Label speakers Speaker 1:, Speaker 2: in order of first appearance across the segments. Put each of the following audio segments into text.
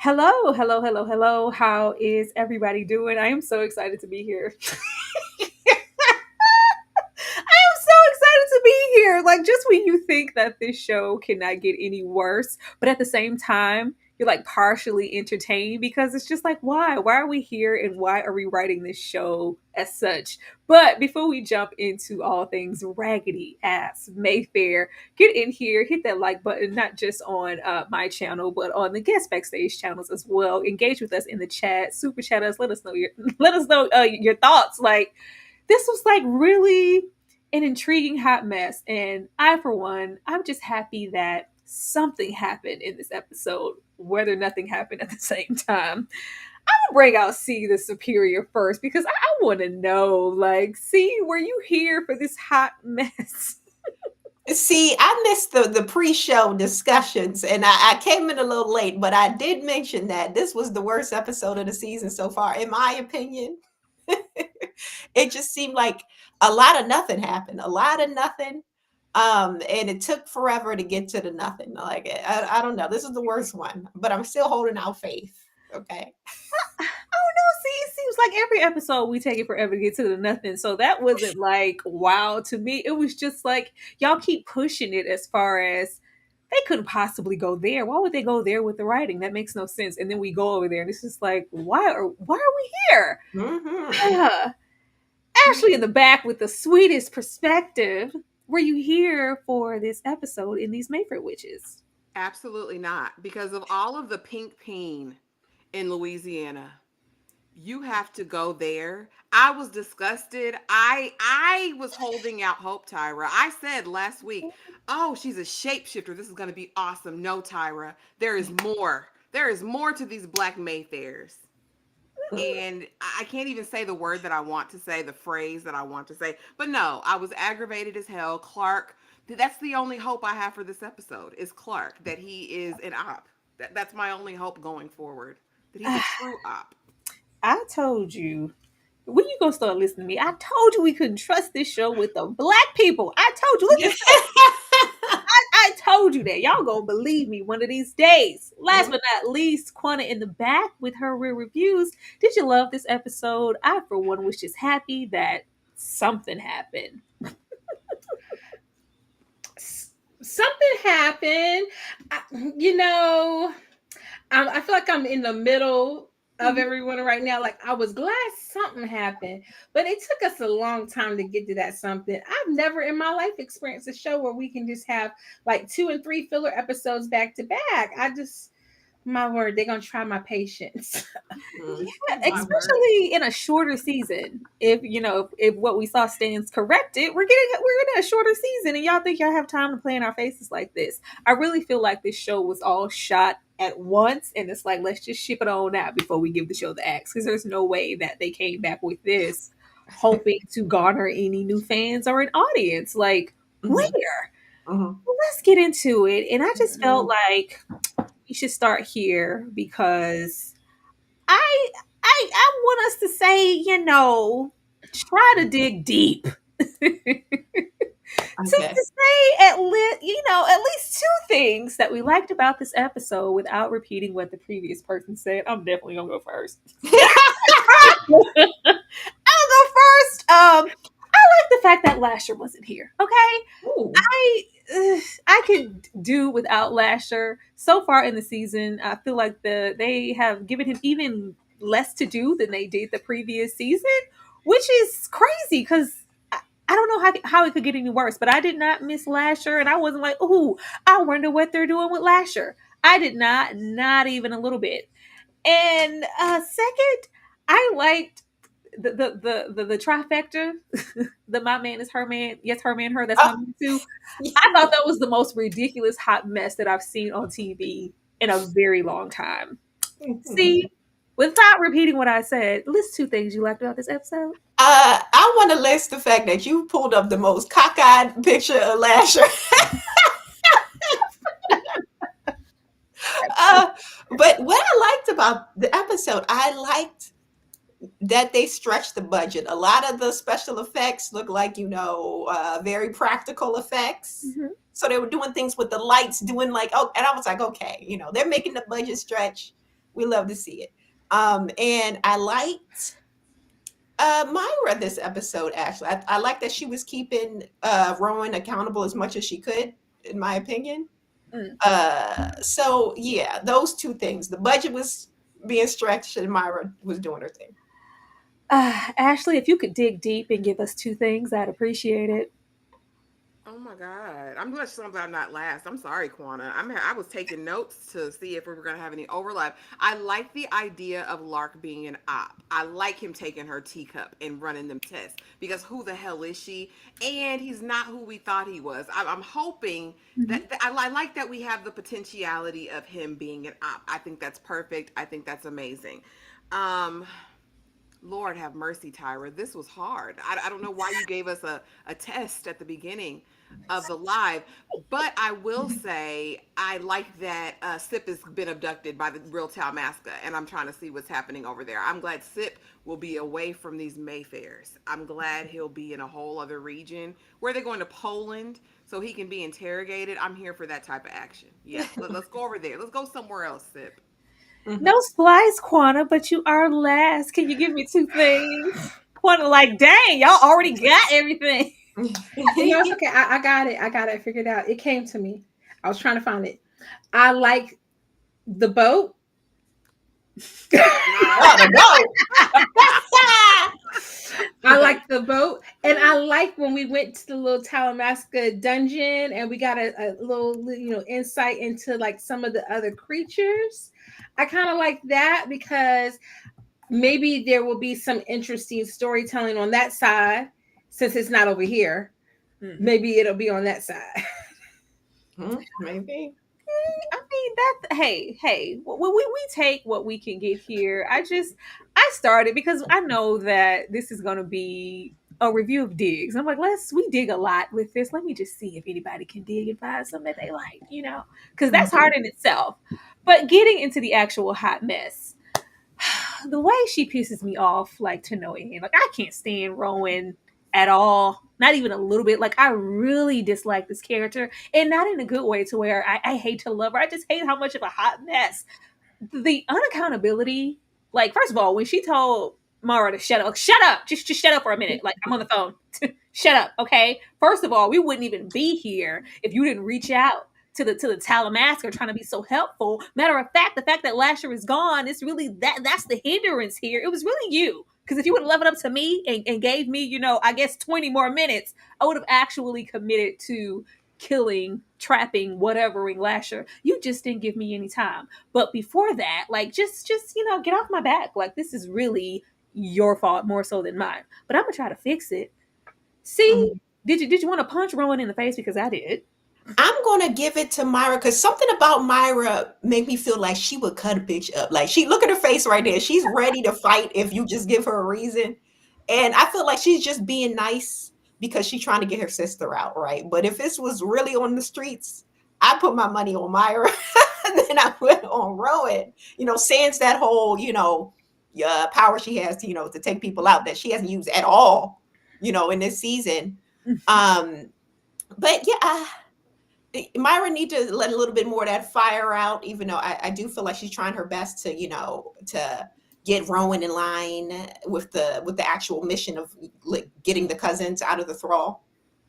Speaker 1: Hello, hello, hello, hello. How is everybody doing? I am so excited to be here. I am so excited to be here. Like, just when you think that this show cannot get any worse, but at the same time, you're like partially entertained because it's just like, why? Why are we here and why are we writing this show as such? But before we jump into all things raggedy ass Mayfair, get in here, hit that like button, not just on my channel, but on the guest backstage channels as well. Engage with us in the chat, super chat us, let us know your thoughts. Like, this was like really an intriguing hot mess. And I, for one, I'm just happy that something happened in this episode, whether nothing happened at the same time. I'm gonna bring out C the Superior first because I want to know, like, C, were you here for this hot mess?
Speaker 2: See, I missed the pre-show discussions and I came in a little late, but I did mention that this was the worst episode of the season so far, in my opinion. It just seemed like a lot of nothing happened, a lot of nothing. And it took forever to get to the nothing. Like, I don't know. This is the worst one, but I'm still holding out faith. Okay.
Speaker 1: I don't know. See, it seems like every episode we take it forever to get to the nothing. So that wasn't like wow to me. It was just like y'all keep pushing it as far as they couldn't possibly go there. Why would they go there with the writing? That makes no sense. And then we go over there and it's just like, why are we here?
Speaker 2: Mm-hmm.
Speaker 1: Ashley in the back with the sweetest perspective. Were you here for this episode in these Mayfair Witches?
Speaker 3: Absolutely not. Because of all of the pink peen in Louisiana, you have to go there. I was disgusted. I was holding out hope, Tyra. I said last week, "Oh, she's a shapeshifter. This is going to be awesome." No, Tyra. There is more. There is more to these Black Mayfairs. And I can't even say the word that I want to say, the phrase that I want to say. But no, I was aggravated as hell. Clark, that's the only hope I have for this episode is Clark, that he is an op. That's my only hope going forward, that he's a true op.
Speaker 1: I told you. When you gonna start listening to me? I told you we couldn't trust this show with the black people. I told you. Look at I told you that. Y'all gonna believe me one of these days. Last but not least, Quana in the back with her real reviews. Did you love this episode? I, for one, was just happy that something happened.
Speaker 4: Something happened. I, you know, I feel like I'm in the middle of everyone right now. Like, I was glad something happened, but it took us a long time to get to that something. I've never in my life experienced a show where we can just have like 2 and 3 filler episodes back to back. My word, they're gonna try my patience.
Speaker 1: Yeah, especially in a shorter season. If what we saw stands corrected, we're in a shorter season, and y'all think y'all have time to play in our faces like this. I really feel like this show was all shot at once, and it's like, let's just ship it on out before we give the show the axe, because there's no way that they came back with this hoping to garner any new fans or an audience. Like, where?
Speaker 2: Mm-hmm.
Speaker 1: Well, let's get into it. And I just felt like we should start here because I I want us to say, try to dig deep. To
Speaker 2: Okay.
Speaker 1: say at least 2 things that we liked about this episode without repeating what the previous person said. I'm definitely gonna go first. I'll go first. I like the fact that Lasher wasn't here. Okay,
Speaker 2: Ooh.
Speaker 1: I could do without Lasher. So far in the season, I feel like they have given him even less to do than they did the previous season, which is crazy because I don't know how it could get any worse. But I did not miss Lasher, and I wasn't like, "Ooh, I wonder what they're doing with Lasher." I did not even a little bit. And second, I liked the trifecta. The my man is her man. Yes, her man, her. That's my
Speaker 2: Oh,
Speaker 1: man too. I thought that was the most ridiculous hot mess that I've seen on TV in a very long time. See, without repeating what I said, list 2 things you liked about this episode.
Speaker 2: I want to list the fact that you pulled up the most cockeyed picture of Lasher. uh, but what I liked about the episode, I liked that they stretched the budget. A lot of the special effects look like, very practical effects.
Speaker 1: Mhm.
Speaker 2: So they were doing things with the lights, doing like, oh, and I was like, okay, they're making the budget stretch. We love to see it. And I liked Myra this episode. Actually, I like that she was keeping Rowan accountable as much as she could, in my opinion.
Speaker 1: Mm.
Speaker 2: So yeah, those two things. The budget was being stretched, and Myra was doing her thing.
Speaker 1: Ashley, if you could dig deep and give us two things, I'd appreciate it.
Speaker 3: Oh my God. I'm glad I'm not last. I'm sorry, Quana. I was taking notes to see if we were going to have any overlap. I like the idea of Lark being an op. I like him taking her teacup and running them tests because who the hell is she? And he's not who we thought he was. I'm hoping
Speaker 1: Mhm.
Speaker 3: that I like that we have the potentiality of him being an op. I think that's perfect. I think that's amazing. Um, Lord have mercy, Tyra. This was hard. I don't know why you gave us a test at the beginning of the live, but I will say I like that Sip has been abducted by the real Talmasca, and I'm trying to see what's happening over there. I'm glad Sip will be away from these Mayfairs. I'm glad he'll be in a whole other region. Where they're going to Poland so he can be interrogated. I'm here for that type of action. Yeah, let's go over there. Let's go somewhere else, Sip.
Speaker 1: No splice, Quanta, but you are last. Can you give me two things? Quanta, like, dang, y'all already got everything.
Speaker 4: No, it's okay. I got it. I got it figured out. It came to me. I was trying to find it. I like the boat.
Speaker 2: Oh, the goat.
Speaker 4: I like the boat, and I like when we went to the little Talamasca dungeon, and we got a little, insight into like some of the other creatures. I kind of like that because maybe there will be some interesting storytelling on that side since it's not over here.
Speaker 1: Mhm.
Speaker 4: Maybe it'll be on that side.
Speaker 2: Maybe.
Speaker 1: I mean that. Hey, we take what we can get here. I started because I know that this is going to be a review of digs. I'm like, we dig a lot with this. Let me just see if anybody can dig and find something that they like, because that's hard in itself. But getting into the actual hot mess, the way she pisses me off, like to no end. Like I can't stand Rowan at all. Not even a little bit. Like I really dislike this character, and not in a good way to where I hate to love her. I just hate how much of a hot mess. The unaccountability. Like first of all, when she told Mara to shut up, just shut up for a minute. Like I'm on the phone. Shut up, okay? First of all, we wouldn't even be here if you didn't reach out to the Talamasker trying to be so helpful. Matter of fact, the fact that Lasher is gone, it's really that's the hindrance here. It was really you. Because if you would have left it up to me and gave me, I guess 20 more minutes, I would have actually committed to killing, trapping, whatevering Lasher. You just didn't give me any time. But before that, like just get off my back. Like this is really your fault more so than mine. But I'm gonna try to fix it. See,
Speaker 2: Mhm.
Speaker 1: did you want to punch Rowan in the face because I did?
Speaker 2: I'm gonna give it to Myra because something about Myra made me feel like she would cut a bitch up. Like she look at her face right there. She's ready to fight if you just give her a reason. And I feel like she's just being nice because she's trying to get her sister out, right? But if this was really on the streets, I put my money on Myra and then I put on Rowan. Sans that whole, power she has to, to take people out that she hasn't used at all, in this season. Um, but yeah, Myra need to let a little bit more of that fire out, even though I do feel like she's trying her best to, to get Rowan in line with the actual mission of like, getting the cousins out of the thrall.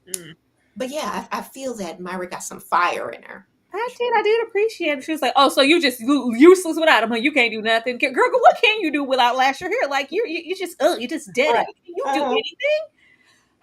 Speaker 1: Mm.
Speaker 2: But yeah, I feel that Myra got some fire in her.
Speaker 1: I did appreciate it. She was like, "Oh, so you just useless without him? Huh? You can't do nothing, girl. What can you do without Lasher here? Like you just you're just dead.
Speaker 2: Right.
Speaker 1: You do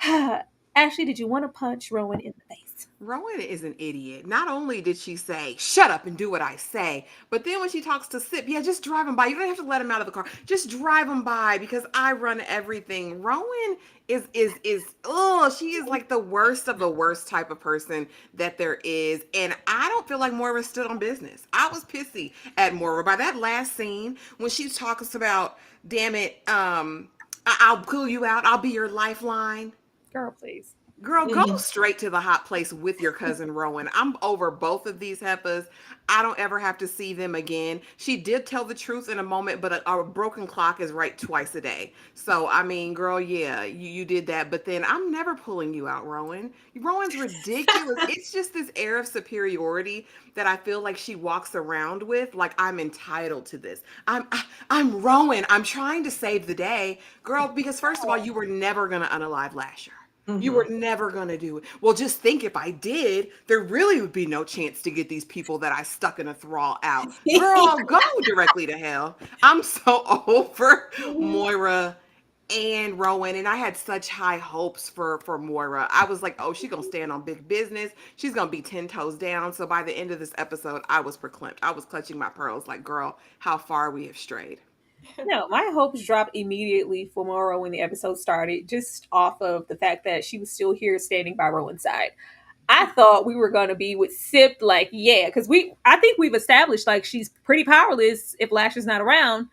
Speaker 1: anything?" Ashley, did you want to punch Rowan in the face?
Speaker 3: Rowan is an idiot. Not only did she say, shut up and do what I say, but then when she talks to Sip, yeah, just drive him by. You don't have to let him out of the car. Just drive him by because I run everything. Rowan she is like the worst of the worst type of person that there is. And I don't feel like Moira stood on business. I was pissy at Moira by that last scene when she talks about, damn it, I'll pull you out. I'll be your lifeline.
Speaker 1: Girl, please.
Speaker 3: Girl, go
Speaker 2: Mhm.
Speaker 3: straight to the hot place with your cousin Rowan. I'm over both of these heifers. I don't ever have to see them again. She did tell the truth in a moment, but a broken clock is right twice a day. So, I mean, girl, yeah, you did that. But then I'm never pulling you out, Rowan. Rowan's ridiculous. It's just this air of superiority that I feel like she walks around with. Like, I'm entitled to this. I'm Rowan. I'm trying to save the day. Girl, because first of all, you were never going to unalive Lasher. You were
Speaker 2: Mhm.
Speaker 3: never going to do it. Well, just think if I did, there really would be no chance to get these people that I stuck in a thrall out. Girl, go directly to hell. I'm so over
Speaker 2: Mhm.
Speaker 3: Moira and Rowan, and I had such high hopes for Moira. I was like, oh, she's going to stand on big business. She's going to be 10 toes down. So by the end of this episode, I was verklempt. I was clutching my pearls like, girl, how far we have strayed.
Speaker 1: No, my hopes dropped immediately for Moro when the episode started, just off of the fact that she was still here standing by Rowan's side. I thought we were gonna be with Sip, like, yeah, because I think we've established like she's pretty powerless if Lasher's not around.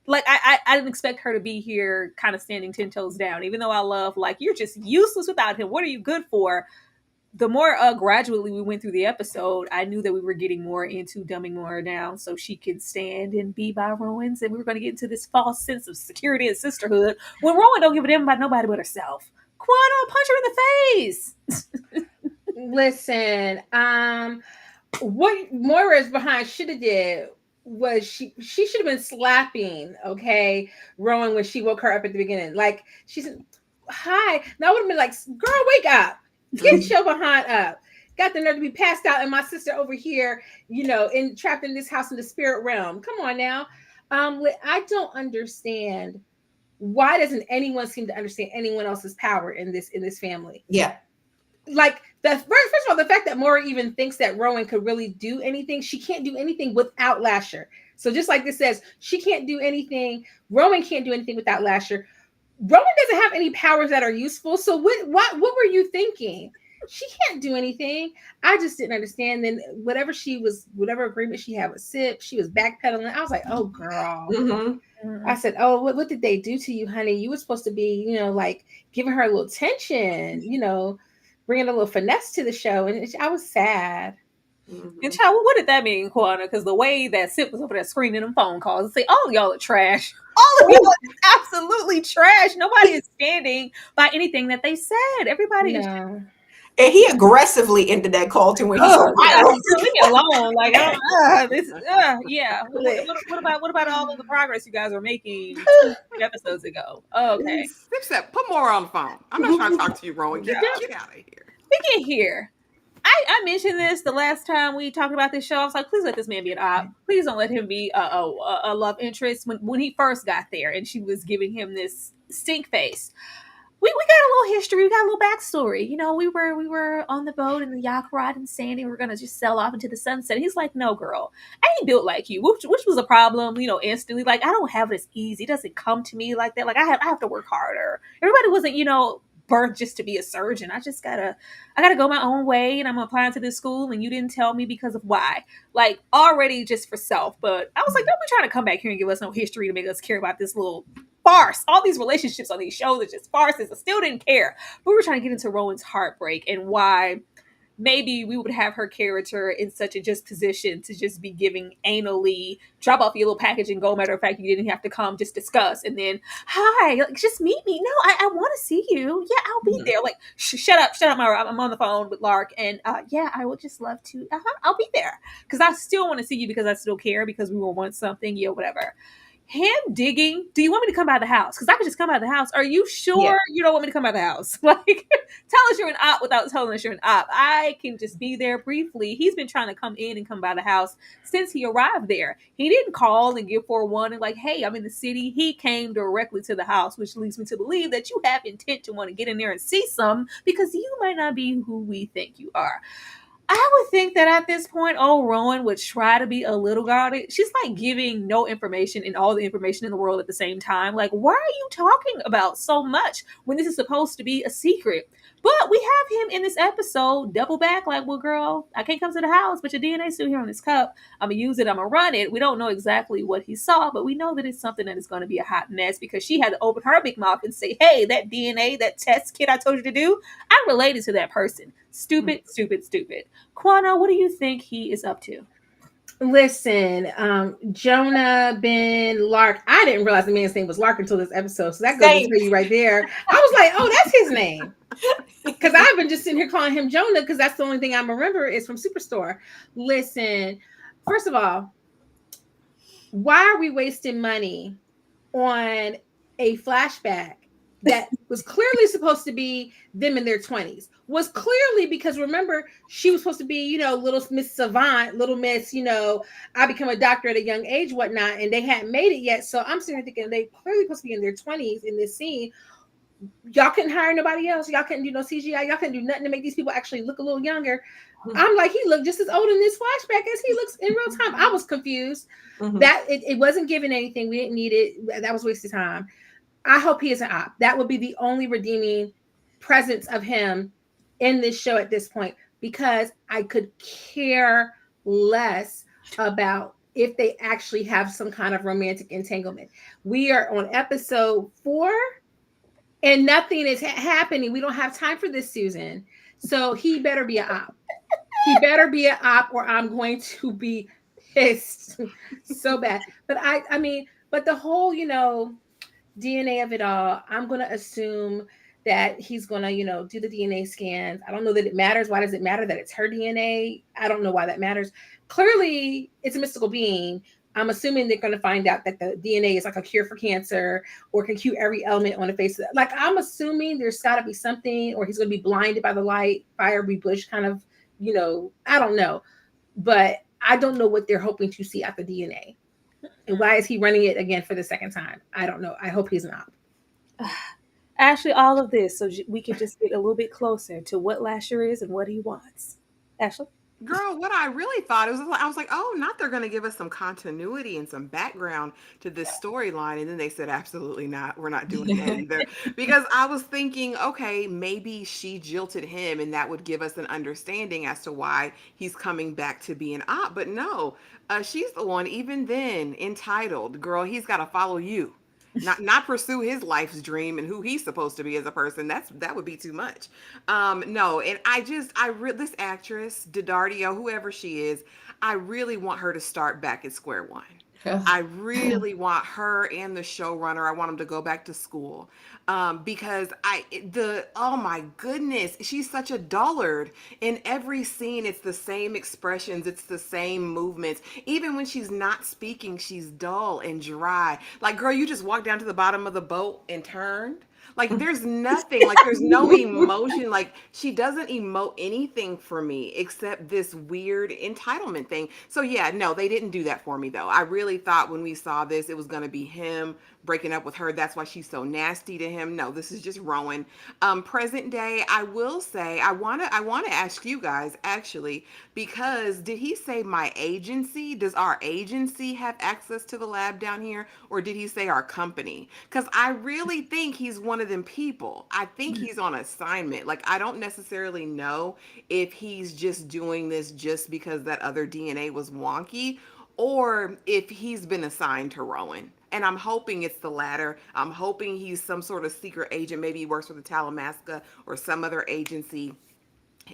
Speaker 1: Like, I didn't expect her to be here, kind of standing 10 toes down. Even though I love, like, you're just useless without him. What are you good for? The more gradually we went through the episode, I knew that we were getting more into dumbing Moira down so she could stand and be by Rowan's, and we were going to get into this false sense of security and sisterhood when Rowan don't give a damn about nobody but herself. Quanah, punch her in the face.
Speaker 4: Listen, what Moira's behind should have did was she should have been slapping, okay, Rowan when she woke her up at the beginning. Like, she said, hi. Now I would have been like, girl, wake up. Get
Speaker 3: Mhm.
Speaker 4: your behind up. Got the nerve to be passed out, and my sister over here, trapped in this house in the spirit realm. Come on now. I don't understand, why doesn't anyone seem to understand anyone else's power in this family?
Speaker 2: Yeah.
Speaker 4: Like, the first of all, the fact that Moira even thinks that Rowan could really do anything, she can't do anything without Lasher. So just like this says, she can't do anything. Rowan can't do anything without Lasher. Rowan doesn't have any powers that are useful. So what were you thinking? She can't do anything. I just didn't understand. Then whatever agreement she had with Sip, she was backpedaling. I was like, oh girl.
Speaker 2: Mhm.
Speaker 4: I said, oh, what did they do to you, honey? You were supposed to be, like, giving her a little tension, bringing a little finesse to the show. And I was sad.
Speaker 1: And
Speaker 2: Mhm.
Speaker 1: child, what did that mean, Quanah? Because the way that Sip was over there screening them phone calls and say, all of y'all are trash. All of y'all
Speaker 2: Ooh,
Speaker 1: are absolutely trash. Nobody is standing by anything that they said. Everybody is.
Speaker 4: No.
Speaker 2: and he aggressively ended that call to when he said,
Speaker 1: Oh
Speaker 2: "I
Speaker 1: yeah,
Speaker 2: don't."
Speaker 1: leave me alone. Like, I don't. This. Yeah. What about all of the progress you guys were making 2 episodes ago? Oh, okay.
Speaker 3: Snip, snap, put more on the phone. I'm not trying to talk to you, Rowan.
Speaker 1: No.
Speaker 3: Get out of here.
Speaker 1: Speaking here, I mentioned this the last time we talked about this show. I was like, please let this man be an op. Please don't let him be a love interest. When he first got there and she was giving him this stink face. We got a little history. We got a little backstory. We were on the boat in the yacht ride in Sandy. We were gonna just sail off into the sunset. He's like, no, girl, I ain't built like you, which was a problem. Instantly, like, I don't have it as easy. It doesn't come to me like that. Like, I have to work harder. Everybody wasn't birthed just to be a surgeon. I gotta go my own way, and I'm applying to this school, and you didn't tell me because of why. Like, already just for self. But I was like, don't be trying to come back here and give us no history to make us care about this little farce. All these relationships on these shows are just farces. I still didn't care. But we were trying to get into Rowan's heartbreak and why maybe we would have her character in such a just position to just be giving anally, drop off your little package and go. Matter of fact, you didn't have to come, just discuss. And then, hi, like, just meet me. No, I want to see you. Yeah, I'll be there. Like, shut up, Myra. I'm on the phone with Lark. And yeah, I would just love to. I'll be there. Because I still want to see you because I still care because we were once something. Yeah, whatever. Him digging, do you want me to come by the house? Because I could just come by the house. Are you sure
Speaker 2: Yeah.
Speaker 1: you don't want me to come by the house? Like, tell us you're an op without telling us you're an op. I can just be there briefly. He's been trying to come in and come by the house since he arrived there. He didn't call and give 411 like, hey, I'm in the city. He came directly to the house, which leads me to believe that you have intent to want to get in there and see some because you might not be who we think you are. I would think that at this point, old Rowan would try to be a little guarded. She's like giving no information and all the information in the world at the same time. Like, why are you talking about so much when this is supposed to be a secret? But we have him in this episode double back, like, well, girl, I can't come to the house, but your DNA's still here on this cup. I'm gonna use it. I'm gonna run it. We don't know exactly what he saw, but we know that it's something that is going to be a hot mess because she had to open her big mouth and say, "Hey, that DNA, that test kit I told you to do, I'm related to that person." Stupid, stupid, stupid. Quana, what do you think he is up to?
Speaker 4: Listen, Jonah Ben Lark. I didn't realize the man's name was Lark until this episode, so that goes to
Speaker 2: Same.
Speaker 4: tell you right there. I was like, oh, that's his name. Because I've been just sitting here calling him Jonah because that's the only thing I remember is from Superstore. Listen, first of all, why are we wasting money on a flashback that was clearly supposed to be them in their 20s? Was clearly because remember, she was supposed to be, little Miss Savant, little Miss, I become a doctor at a young age, whatnot, and they hadn't made it yet. So I'm sitting here thinking they clearly supposed to be in their 20s in this scene. Y'all couldn't hire nobody else. Y'all couldn't do no CGI. Y'all couldn't do nothing to make these people actually look a little younger. I'm like, he looked just as old in this flashback as he looks in real time. I was confused. That it wasn't giving anything. We didn't need it. That was wasted time. I hope he is an op. That would be the only redeeming presence of him in this show at this point, because I could care less about if they actually have some kind of romantic entanglement. We are on episode 4 and nothing is happening. We don't have time for this, Susan. So he better be an op. He better be an op, or I'm going to be pissed so bad. But I mean, but the whole, DNA of it all, I'm going to assume that he's going to, do the DNA scans. I don't know that it matters. Why does it matter that it's her DNA? I don't know why that matters. Clearly, it's a mystical being. I'm assuming they're going to find out that the DNA is like a cure for cancer or can cure every element on the face of it. Like, I'm assuming there's got to be something, or he's going to be blinded by the light, fiery bush kind of, I don't know. But I don't know what they're hoping to see out the DNA. And why is he running it again for the second time? I don't know. I hope he's not.
Speaker 1: Ashley, all of this so we can just get a little bit closer to what Lasher is and what he wants. Ashley?
Speaker 3: Girl, what I really thought it was like, I was like, oh, not they're going to give us some continuity and some background to this storyline. And then they said, absolutely not. We're not doing that either. Because I was thinking, okay, maybe she jilted him and that would give us an understanding as to why he's coming back to be an op. But no, she's the one, even then, entitled. Girl, he's got to follow you. Not pursue his life's dream and who he's supposed to be as a person. That would be too much. No, and this actress Didardio, whoever she is, I really want her to start back at square one. I really want her and the showrunner. I want them to go back to school, because oh my goodness, she's such a dullard. In every scene, it's the same expressions, it's the same movements. Even when she's not speaking, she's dull and dry. Like, girl, you just walked down to the bottom of the boat and turned. Like, there's nothing, like there's no emotion. Like, she doesn't emote anything for me except this weird entitlement thing. So yeah, no, they didn't do that for me though. I really thought when we saw this, it was going to be him breaking up with her. That's why she's so nasty to him. No, this is just Rowan. Present day, I will say, I want to ask you guys actually, because did he say my agency? Does our agency have access to the lab down here, or did he say our company? Because I really think he's one of them people. I think he's on assignment. Like, I don't necessarily know if he's just doing this just because that other DNA was wonky, or if he's been assigned to Rowan. And I'm hoping it's the latter. I'm hoping he's some sort of secret agent. Maybe he works for the Talamasca or some other agency,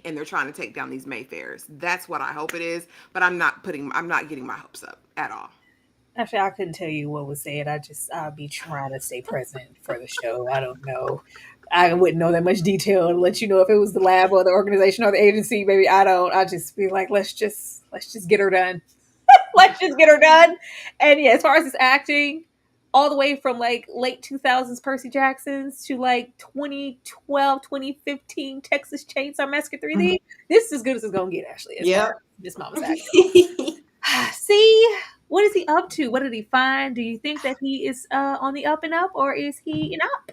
Speaker 3: and they're trying to take down these Mayfairs. That's what I hope it is. But I'm not getting my hopes up at all.
Speaker 1: Actually, I couldn't tell you what was said. I'll be trying to stay present for the show. I don't know. I wouldn't know that much detail to let you know if it was the lab or the organization or the agency. Maybe I don't. I just be like, let's just get her done. Let's just get her done. And yeah, as far as his acting, all the way from like late 2000s Percy Jackson's to like 2012, 2015 Texas Chainsaw Massacre 3D. This is as good as it's gonna get, Ashley.
Speaker 2: Yep.
Speaker 1: This mama's acting. See, what is he up to? What did he find? Do you think that he is on the up and up, or is he an up?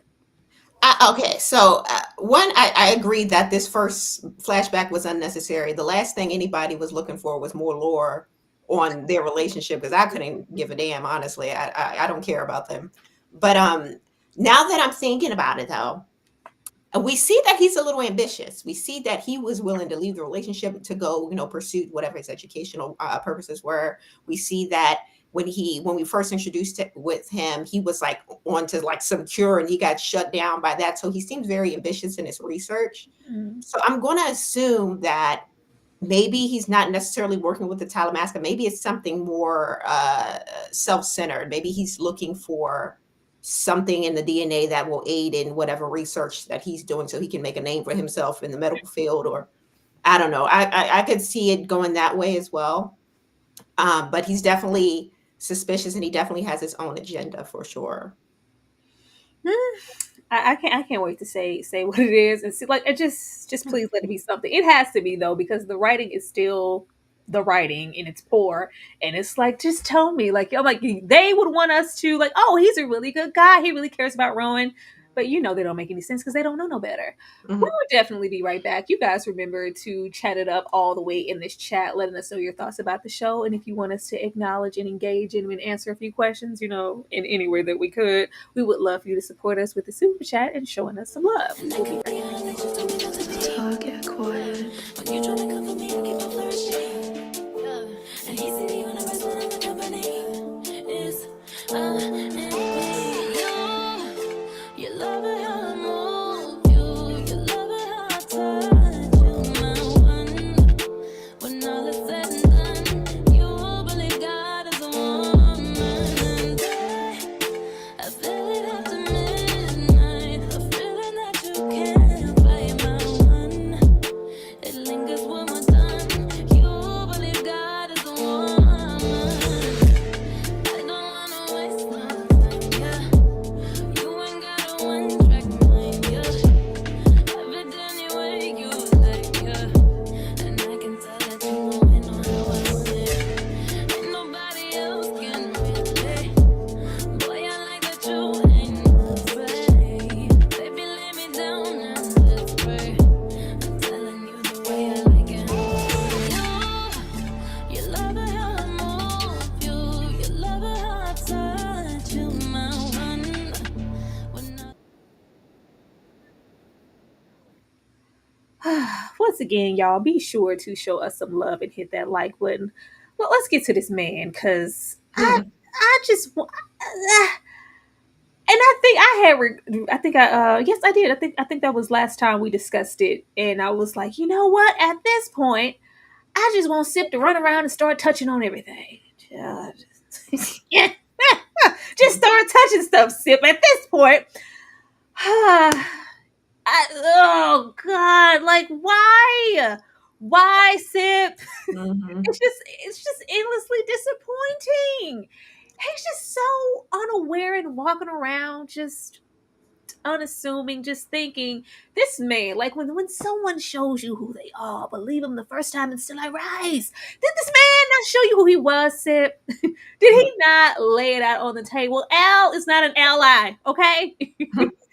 Speaker 2: Okay, so one, I agree that this first flashback was unnecessary. The last thing anybody was looking for was more lore on their relationship, because I couldn't give a damn, honestly. I don't care about them. But now that I'm thinking about it, though, And we see that he's a little ambitious. We see that he was willing to leave the relationship to go, pursue whatever his educational purposes were. We see that when we first introduced it with him, he was like on to like some cure and he got shut down by that. So he seems very ambitious in his research.
Speaker 1: Mm.
Speaker 2: So I'm going to assume that maybe he's not necessarily working with the Talamasca. Maybe it's something more self-centered. Maybe he's looking for something in the DNA that will aid in whatever research that he's doing so he can make a name for himself in the medical field, or I don't know. I could see it going that way as well. But he's definitely suspicious and he definitely has his own agenda for sure.
Speaker 1: I can't wait to say what it is and see, like, it just please let it be something. It has to be though, because the writing is still the writing and it's poor, and it's like, just tell me, like, I'm like, they would want us to, like, oh, he's a really good guy, he really cares about Rowan, but they don't make any sense because they don't know no better. We
Speaker 2: Mhm.
Speaker 1: will definitely be right back. You guys remember to chat it up all the way in this chat, letting us know your thoughts about the show, and if you want us to acknowledge and engage and answer a few questions, in any way that we could, we would love for you to support us with the super chat and showing us some love. We'll be right back.
Speaker 5: Talk, get quiet. When you try to cover me, I keep on flourishing. And he's in the universe when I'm the company. Is you love it how I move you. You love it how I touch you, my one. When all is said and done, you believe God is a woman. And I feel it after midnight. A feeling that you can't fight, my one. It lingers when we're done. You believe God is a woman. I don't wanna waste no time, yeah. You ain't got a one-track mind, yeah. Have it any way you like, yeah. And I can tell that you know how I want it. Ain't nobody else can relate. Boy, I like that you ain't afraid. Baby, lay me down and let's pray. I'm telling you the way I like it. You love it how I move you. You love it how I touch you, my one. When
Speaker 1: Once again, y'all, be sure to show us some love and hit that like button. Well, let's get to this man, because I just and I think I think yes, I did. I think that was last time we discussed it, and I was like, you know what? At this point, I just want Sip to run around and start touching on everything. Yeah. Just start touching stuff, Sip. At this point, oh God, like, why, Sip?
Speaker 2: Mhm.
Speaker 1: It's just endlessly disappointing. He's just so unaware and walking around just unassuming, just thinking, this man, like, when someone shows you who they are, believe them the first time and still I rise. Did this man not show you who he was, Sip? Did he not lay it out on the table? Al is not an ally, okay?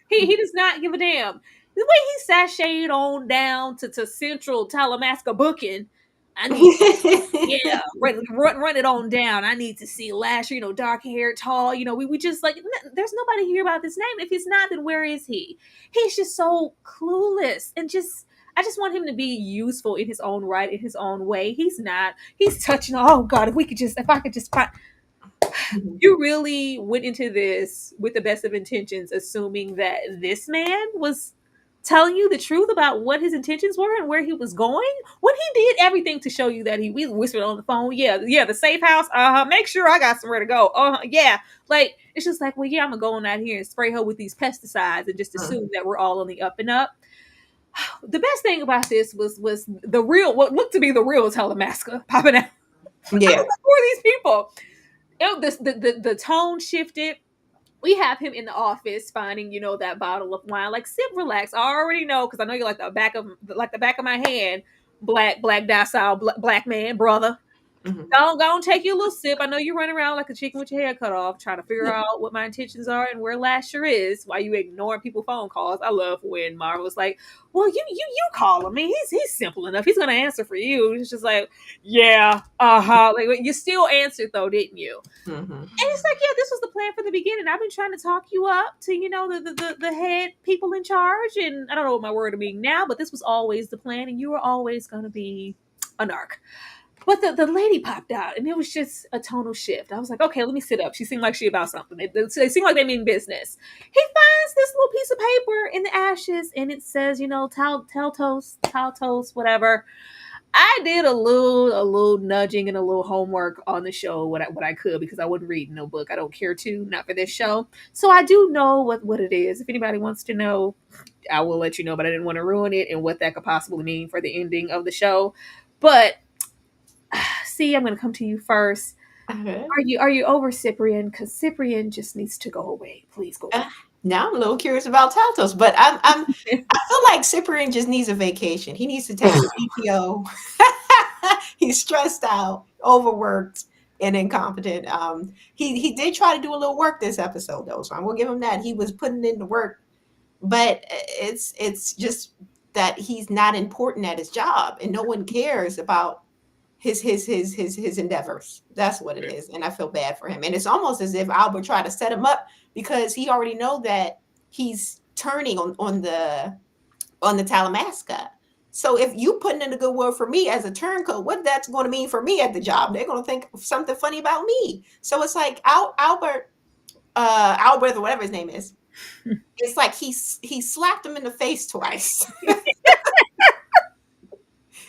Speaker 1: he does not give a damn. The way he sashayed on down to Central Talamasca booking, I need, yeah, run it on down. I need to see Lasher, dark hair, tall. We just like, there's nobody here about this name. If he's not, then where is he? He's just so clueless, and I just want him to be useful in his own right, in his own way. He's not. He's touching. Oh God, if I could just find. You really went into this with the best of intentions, assuming that this man was telling you the truth about what his intentions were and where he was going, when he did everything to show you that we whispered on the phone, yeah, the safe house, make sure I got somewhere to go, yeah, like, it's just like, well, yeah, I'm gonna go on out here and spray her with these pesticides and just assume that we're all on the up and up. The best thing about this was the real, what looked to be the real Talamasca popping out.
Speaker 2: Yeah.
Speaker 1: Who are these people? The tone shifted. We have him in the office finding, that bottle of wine. Like, Sip, relax. I already know, because I know you're like the back of my hand. Black docile black man, brother.
Speaker 2: Mhm.
Speaker 1: Go and take your little sip. I know you're running around like a chicken with your head cut off, trying to figure out what my intentions are and where Lasher is while you ignoring people's phone calls. I love when Marvel's like, well, you call him. I mean, he's simple enough. He's gonna answer for you. It's just like, yeah, like you still answered though, didn't you?
Speaker 2: Mhm.
Speaker 1: And it's like, yeah, this was the plan from the beginning. I've been trying to talk you up to, the head people in charge, and I don't know what my word of being now, but this was always the plan, and you were always going to be a narc. But the lady popped out, and it was just a tonal shift. I was like, okay, let me sit up. She seemed like she about something. They seemed like they mean business. He finds this little piece of paper in the ashes, and it says, tell toast, whatever. I did a little nudging and a little homework on the show, what I could, because I wouldn't read no book. I don't care to, not for this show. So I do know what it is. If anybody wants to know, I will let you know. But I didn't want to ruin it and what that could possibly mean for the ending of the show. But see, I'm going to come to you first.
Speaker 2: Okay.
Speaker 1: Are you over Ciprien? Because Ciprien just needs to go away. Please go away.
Speaker 2: Now I'm a little curious about Taltos, but I feel like Cyprian just needs a vacation. He needs to take some PTO. He's stressed out, overworked, and incompetent. He did try to do a little work this episode though, so I will give him that. He was putting in the work, but it's just that he's not important at his job, and no one cares about his endeavors. That's what it is, and I feel bad for him. And it's almost as if Albert tried to set him up because he already know that he's turning on the Talamasca. So if you putting in a good word for me as a turncoat, what that's going to mean for me at the job? They're going to think something funny about me. So it's like Albert, or whatever his name is. It's like he slapped him in the face twice.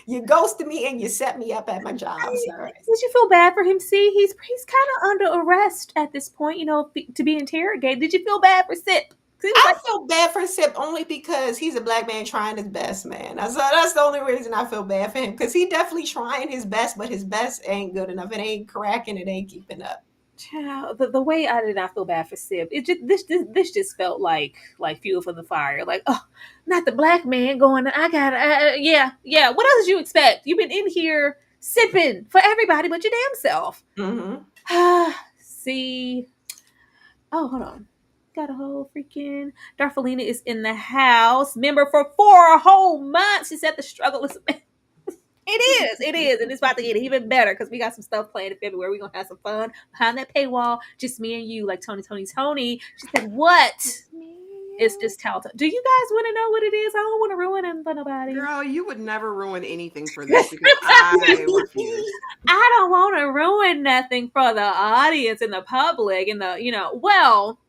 Speaker 2: You ghosted me and you set me up at my job, sir.
Speaker 1: Did you feel bad for him? See, he's kind of under arrest at this point, to be interrogated. Did you feel bad for Sip?
Speaker 2: I feel bad for Sip only because he's a black man trying his best, man. That's the only reason I feel bad for him, because he definitely trying his best, but his best ain't good enough. It ain't cracking. It ain't keeping up.
Speaker 1: Child, the way I did not feel bad for Sip, it just this just felt like fuel for the fire. Like, oh, not the black man going. I got yeah. What else did you expect? You've been in here sipping for everybody but your damn self.
Speaker 2: Mm-hmm.
Speaker 1: See, oh, hold on. Got a whole freaking Darfelina is in the house. Member for 4 whole months. She said the struggle is. It is, and it's about to get even better because we got some stuff planned in February. We're gonna have some fun behind that paywall, just me and you, like Tony. She said, "What?" It's just Talta. Do you guys want to know what it is? I don't want to ruin it for nobody.
Speaker 3: Girl, you would never ruin anything for this because I refuse.
Speaker 1: I don't want to ruin nothing for the audience and the public and well.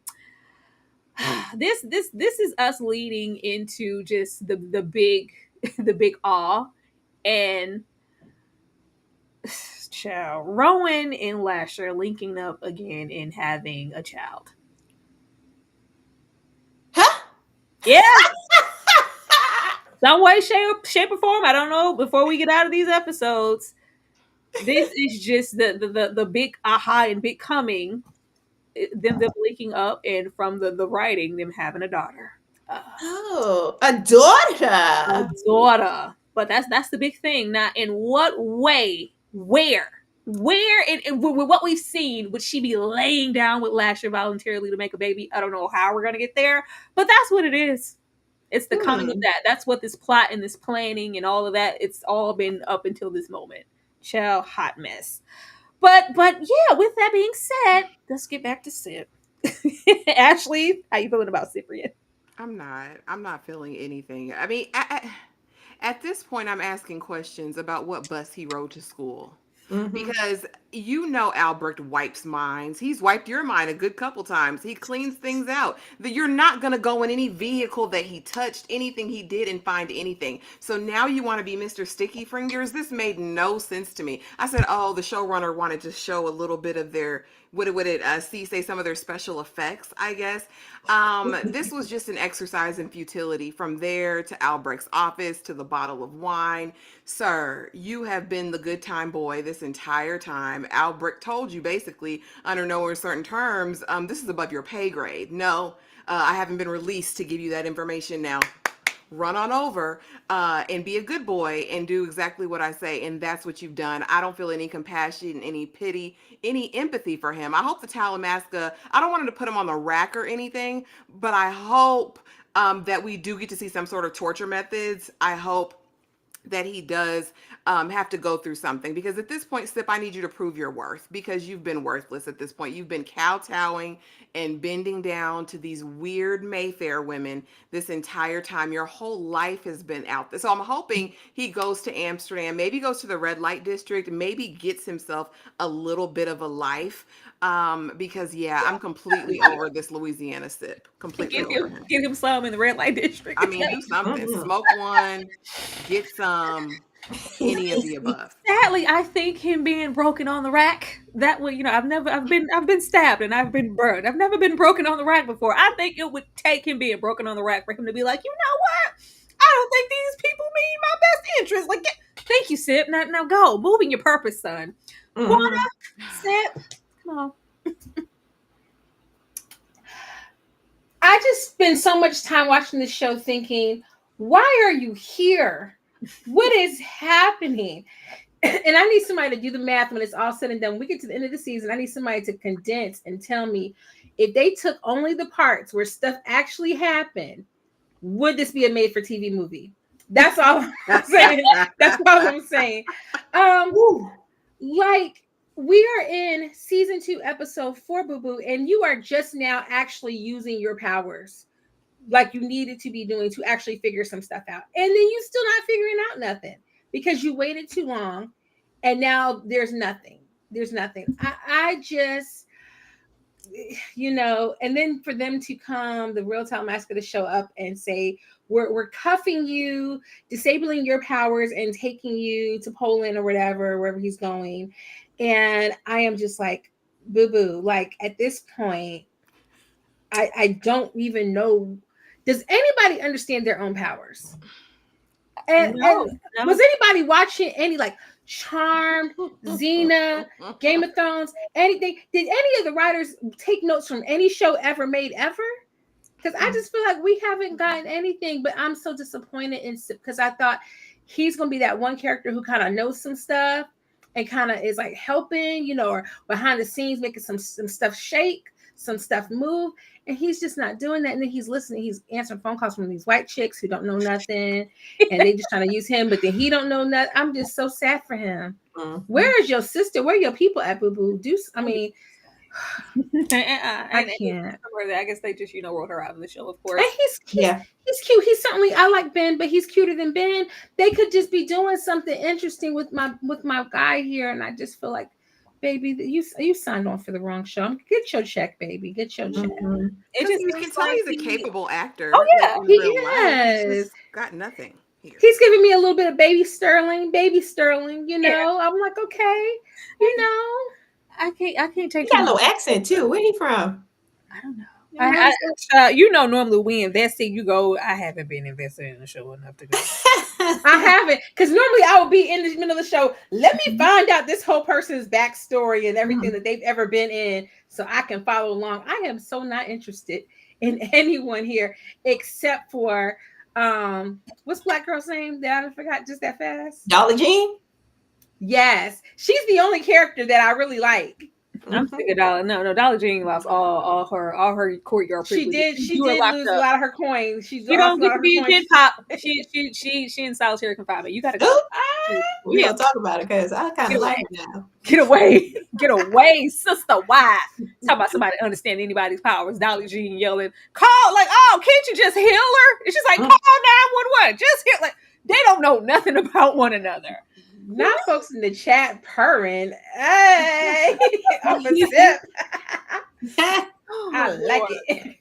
Speaker 1: This is us leading into just the big awe. And child, Rowan and Lasher linking up again and having a child.
Speaker 2: Huh?
Speaker 1: Yeah. Some way, shape, or form. I don't know. Before we get out of these episodes, this is just the big aha and big coming. Them linking up, and from the writing, them having a daughter.
Speaker 2: Oh, a daughter.
Speaker 1: A daughter. But that's the big thing. Now, in what way, where, and with what we've seen, would she be laying down with Lasher voluntarily to make a baby? I don't know how we're going to get there, but that's what it is. It's the coming of that. That's what this plot and this planning and all of that, it's all been up until this moment. Child, hot mess. But yeah, with that being said, let's get back to Sip. Ashley, how you feeling about Ciprien?
Speaker 3: I'm not feeling anything. I mean, at this point, I'm asking questions about what bus he rode to school.
Speaker 2: Mm-hmm.
Speaker 3: Because Albrecht wipes minds. He's wiped your mind a good couple times. He cleans things out. That you're not going to go in any vehicle that he touched, anything he did, and find anything. So now you want to be Mr. Sticky Fingers? This made no sense to me. I said, oh, the showrunner wanted to show a little bit of their, say some of their special effects, I guess. This was just an exercise in futility. From there to Albrecht's office to the bottle of wine. Sir, you have been the good time boy this entire time. Albrecht told you basically, under no uncertain terms, this is above your pay grade. No, I haven't been released to give you that information now. run on over and be a good boy and do exactly what I say. And that's what you've done. I don't feel any compassion, any pity, any empathy for him. I hope the Talamasca, I don't want him to put him on the rack or anything, but I hope that we do get to see some sort of torture methods. I hope that he does have to go through something, because at this point, Sip, I need you to prove your worth, because you've been worthless at this point. You've been kowtowing and bending down to these weird Mayfair women this entire time. Your whole life has been out there. So I'm hoping he goes to Amsterdam, maybe goes to the red light district, maybe gets himself a little bit of a life. Because yeah, I'm completely over this Louisiana Sip. Completely over him.
Speaker 1: Get him some in the red light district.
Speaker 3: I mean, do something. Smoke one, get some, any of the above.
Speaker 1: Sadly, I think him being broken on the rack, that would, I've been stabbed and I've been burned. I've never been broken on the rack before. I think it would take him being broken on the rack for him to be like, you know what? I don't think these people mean my best interest. Like, thank you, Sip. Now go. Moving your purpose, son. Quanah, Sip, come on.
Speaker 4: I just spend so much time watching this show thinking, why are you here? What is happening? And I need somebody to do the math when it's all said and done. We get to the end of the season. I need somebody to condense and tell me if they took only the parts where stuff actually happened, would this be a made-for-TV movie? That's all I'm saying. That's all I'm saying. Like, we are in season 2, episode 4, Boo Boo, and you are just now actually using your powers like you needed to be doing to actually figure some stuff out. And then you still not figuring out nothing because you waited too long, and now there's nothing. There's nothing. I just, and then for them to come, the real Talamasca to show up and say, we're cuffing you, disabling your powers, and taking you to Poland or whatever, wherever he's going. And I am just like, boo boo. Like, at this point, I don't even know. Does anybody understand their own powers? And was anybody watching any like Charmed, Xena, Game of Thrones, anything? Did any of the writers take notes from any show ever made ever? Because I just feel like we haven't gotten anything, but I'm so disappointed in because I thought he's going to be that one character who kind of knows some stuff and kind of is like helping, or behind the scenes making some stuff shake, some stuff move. And he's just not doing that. And then he's listening. He's answering phone calls from these white chicks who don't know nothing. And they just trying to use him, but then he don't know nothing. I'm just so sad for him. Where is your sister? Where are your people at, Boo Boo? I can't.
Speaker 1: I guess they just, wrote her out of the show, of course.
Speaker 4: And he's cute. He's certainly, I like Ben, but he's cuter than Ben. They could just be doing something interesting with my guy here. And I just feel like, baby, you signed on for the wrong show. Get your check, baby. Get your check.
Speaker 3: You can tell he's a capable actor.
Speaker 4: Oh yeah, he is.
Speaker 3: Got nothing here.
Speaker 4: He's giving me a little bit of baby Sterling. Yeah. I'm like, okay,
Speaker 1: I can't take.
Speaker 2: He got no accent too. Where he from?
Speaker 1: I don't know. Normally we invest in, you go, I haven't been invested in the show enough to go.
Speaker 4: I haven't, because normally I would be in the middle of the show. Let me find out this whole person's backstory and everything that they've ever been in so I can follow along. I am so not interested in anyone here except for what's Black girl's name that I forgot just that fast?
Speaker 2: Dolly Jean?
Speaker 4: Yes. She's the only character that I really like.
Speaker 1: I'm sick of Dolly. No, Dolly Jean lost all her courtyard privileges.
Speaker 4: She did lose a lot of her coins. She
Speaker 1: don't get to be in Pin Pop. She in solitary confinement. You gotta go.
Speaker 2: We don't talk about it because I kind of like it now.
Speaker 1: Get away, sister. Why? Talk about somebody understanding anybody's powers. Dolly Jean yelling, call, like, oh, can't you just heal her? And she's like, call 911. Just heal. Like, they don't know nothing about one another.
Speaker 4: Now folks in the chat purring. Hey, I'm a sip. I like it.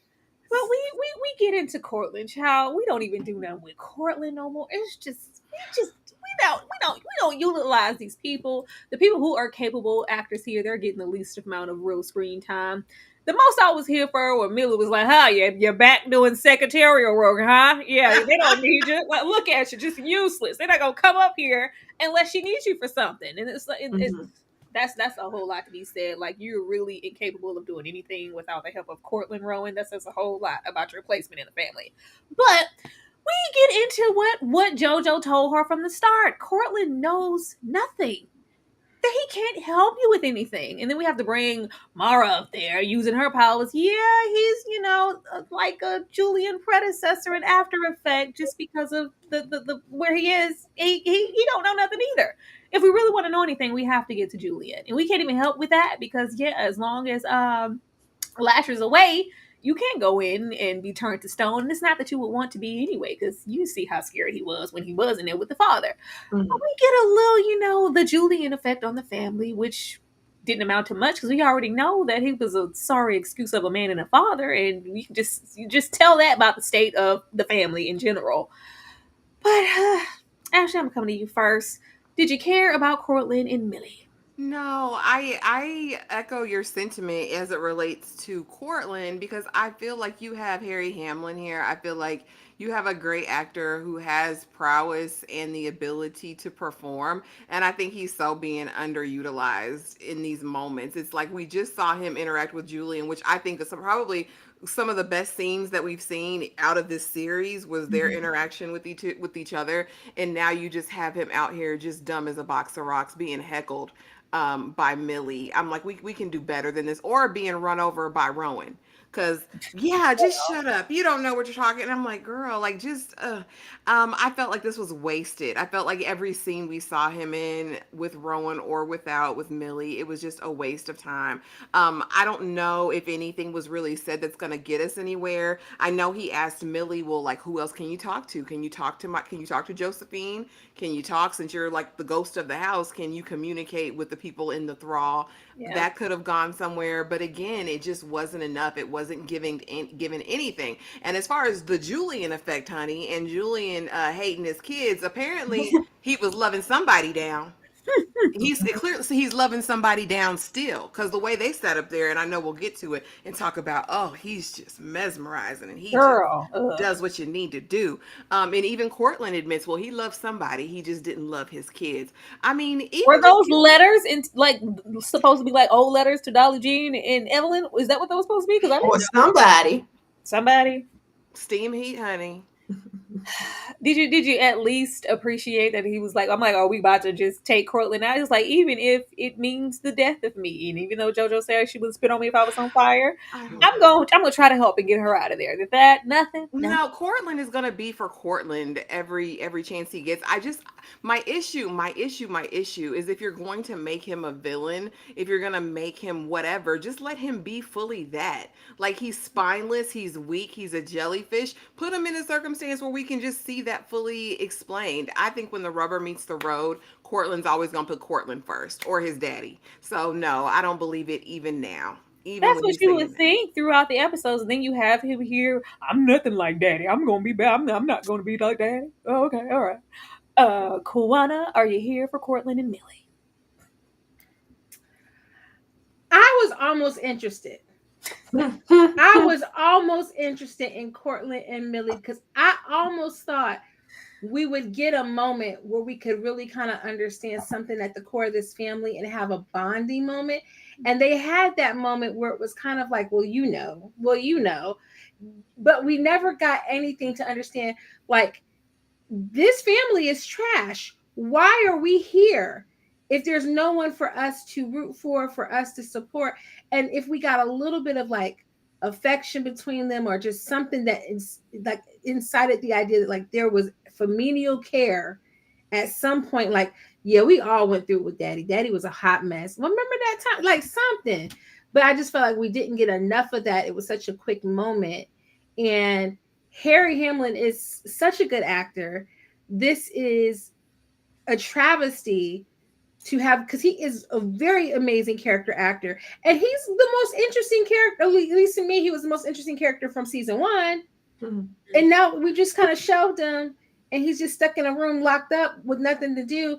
Speaker 1: But we get into Cortland, child. We don't even do nothing with Cortland no more. It's just we don't utilize these people. The people who are capable actors here, they're getting the least amount of real screen time. The most I was here for when Mila was like, huh, you're back doing secretarial work, huh? Yeah, they don't need you. Like, look at you, just useless. They're not going to come up here unless she needs you for something. And it's like, that's a whole lot to be said. Like, you're really incapable of doing anything without the help of Cortland Rowan. That says a whole lot about your placement in the family. But we get into what JoJo told her from the start. Cortland knows nothing. That he can't help you with anything. And then we have to bring Mara up there using her powers. Yeah, he's, like a Julien predecessor in After Effect just because of the where he is. He don't know nothing either. If we really want to know anything, we have to get to Julien. And we can't even help with that because, yeah, as long as Lasher's away, you can't go in and be turned to stone. And it's not that you would want to be anyway, because you see how scared he was when he was in there with the father.
Speaker 2: Mhm.
Speaker 1: But we get a little, the Julien effect on the family, which didn't amount to much because we already know that he was a sorry excuse of a man and a father, and we can just tell that about the state of the family in general. But Ashley, I'm coming to you first. Did you care about Cortland and Millie?
Speaker 3: No, I echo your sentiment as it relates to Cortland because I feel like you have Harry Hamlin here. I feel like you have a great actor who has prowess and the ability to perform, and I think he's so being underutilized in these moments. It's like we just saw him interact with Julian, which I think is probably some of the best scenes that we've seen out of this series was their interaction with each other, and now you just have him out here just dumb as a box of rocks being heckled by Millie. I'm like, we can do better than this, or being run over by Rowan. Cause yeah, just shut up. You don't know what you're talking. And I'm like, girl, like just I felt like this was wasted. I felt like every scene we saw him in with Rowan or without with Millie, it was just a waste of time. I don't know if anything was really said that's gonna get us anywhere. I know he asked Millie, well, like who else can you talk to? Can you talk to Josephine? Can you talk since you're like the ghost of the house? Can you communicate with the people in the thrall?
Speaker 1: Yeah.
Speaker 3: That could have gone somewhere, but again, it just wasn't enough. It wasn't given anything. And as far as the Julien effect, honey, and Julien hating his kids, apparently he was loving somebody down. He's loving somebody down still because the way they sat up there, and I know we'll get to it and talk about, oh, he's just mesmerizing and he just
Speaker 1: Girl.
Speaker 3: does what you need to do. And even Cortland admits, well, he loves somebody, he just didn't love his kids. I mean, even
Speaker 1: Were those letters in like supposed to be like old letters to Dolly Jean and Evelyn? Is that what that was supposed to be? Because I
Speaker 2: Or
Speaker 1: didn't know.
Speaker 2: somebody.
Speaker 1: Somebody.
Speaker 3: steam heat, honey.
Speaker 1: Did you at least appreciate that he was like, I'm like, are we about to just take Cortland out? It's like, even if it means the death of me, and even though JoJo said she would spit on me if I was on fire,
Speaker 3: I don't
Speaker 1: I'm
Speaker 3: know.
Speaker 1: gonna try to help and get her out of there. Did that nothing?
Speaker 3: No, Cortland is gonna be for Cortland every chance he gets. I just my issue is if you're going to make him a villain, if you're gonna make him whatever, just let him be fully that. Like he's spineless, he's weak, he's a jellyfish. Put him in a circumstance where we can just see that fully explained. I think when the rubber meets the road, Cortland's always gonna put Cortland first or his daddy. So no, I don't believe it even now. Even
Speaker 1: That's
Speaker 3: when
Speaker 1: what
Speaker 3: he's
Speaker 1: you
Speaker 3: saying
Speaker 1: would
Speaker 3: that.
Speaker 1: think throughout the episodes, and then you have him here. I'm nothing like Daddy. I'm gonna be bad. I'm not gonna be like Daddy. Oh, okay, all right. Kuwana, are you here for Cortland and Millie?
Speaker 4: I was almost interested. I was almost interested in Cortland and Millie because I almost thought we would get a moment where we could really kind of understand something at the core of this family and have a bonding moment. And they had that moment where it was kind of like, well, but we never got anything to understand. Like, this family is trash. Why are we here? If there's no one for us to root for us to support, and if we got a little bit of like affection between them, or just something that is like incited the idea that like there was familial care at some point, like, yeah, we all went through it with Daddy. Daddy was a hot mess. Remember that time? Like something. But I just felt like we didn't get enough of that. It was such a quick moment. And Harry Hamlin is such a good actor. This is a travesty to have, because he is a very amazing character actor, and he's the most interesting character. At least to me, he was the most interesting character from season 1.
Speaker 2: Mhm.
Speaker 4: And now we just kind of shelved him, and he's just stuck in a room, locked up with nothing to do.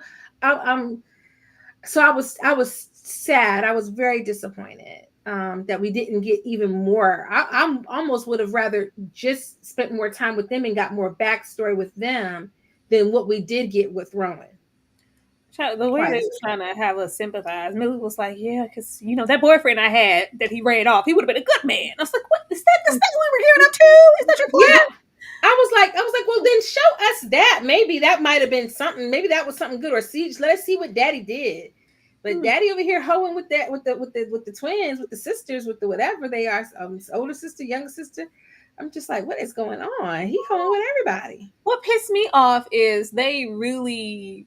Speaker 4: So I was sad. I was very disappointed that we didn't get even more. I almost would have rather just spent more time with them and got more backstory with them than what we did get with Rowan.
Speaker 1: The way they were trying to have us sympathize, Millie was like, yeah, because, that boyfriend I had that he ran off, he would have been a good man. I was like, what? Is that what we were hearing up to? Is that your plan?
Speaker 4: Yeah. I was like, well, then show us that. Maybe that might have been something. Maybe that was something good. Or see, let us see what Daddy did. But Daddy over here hoeing with that, with the twins, with the sisters, with the whatever they are, older sister, younger sister. I'm just like, what is going on? He hoeing with everybody.
Speaker 1: What pissed me off is they really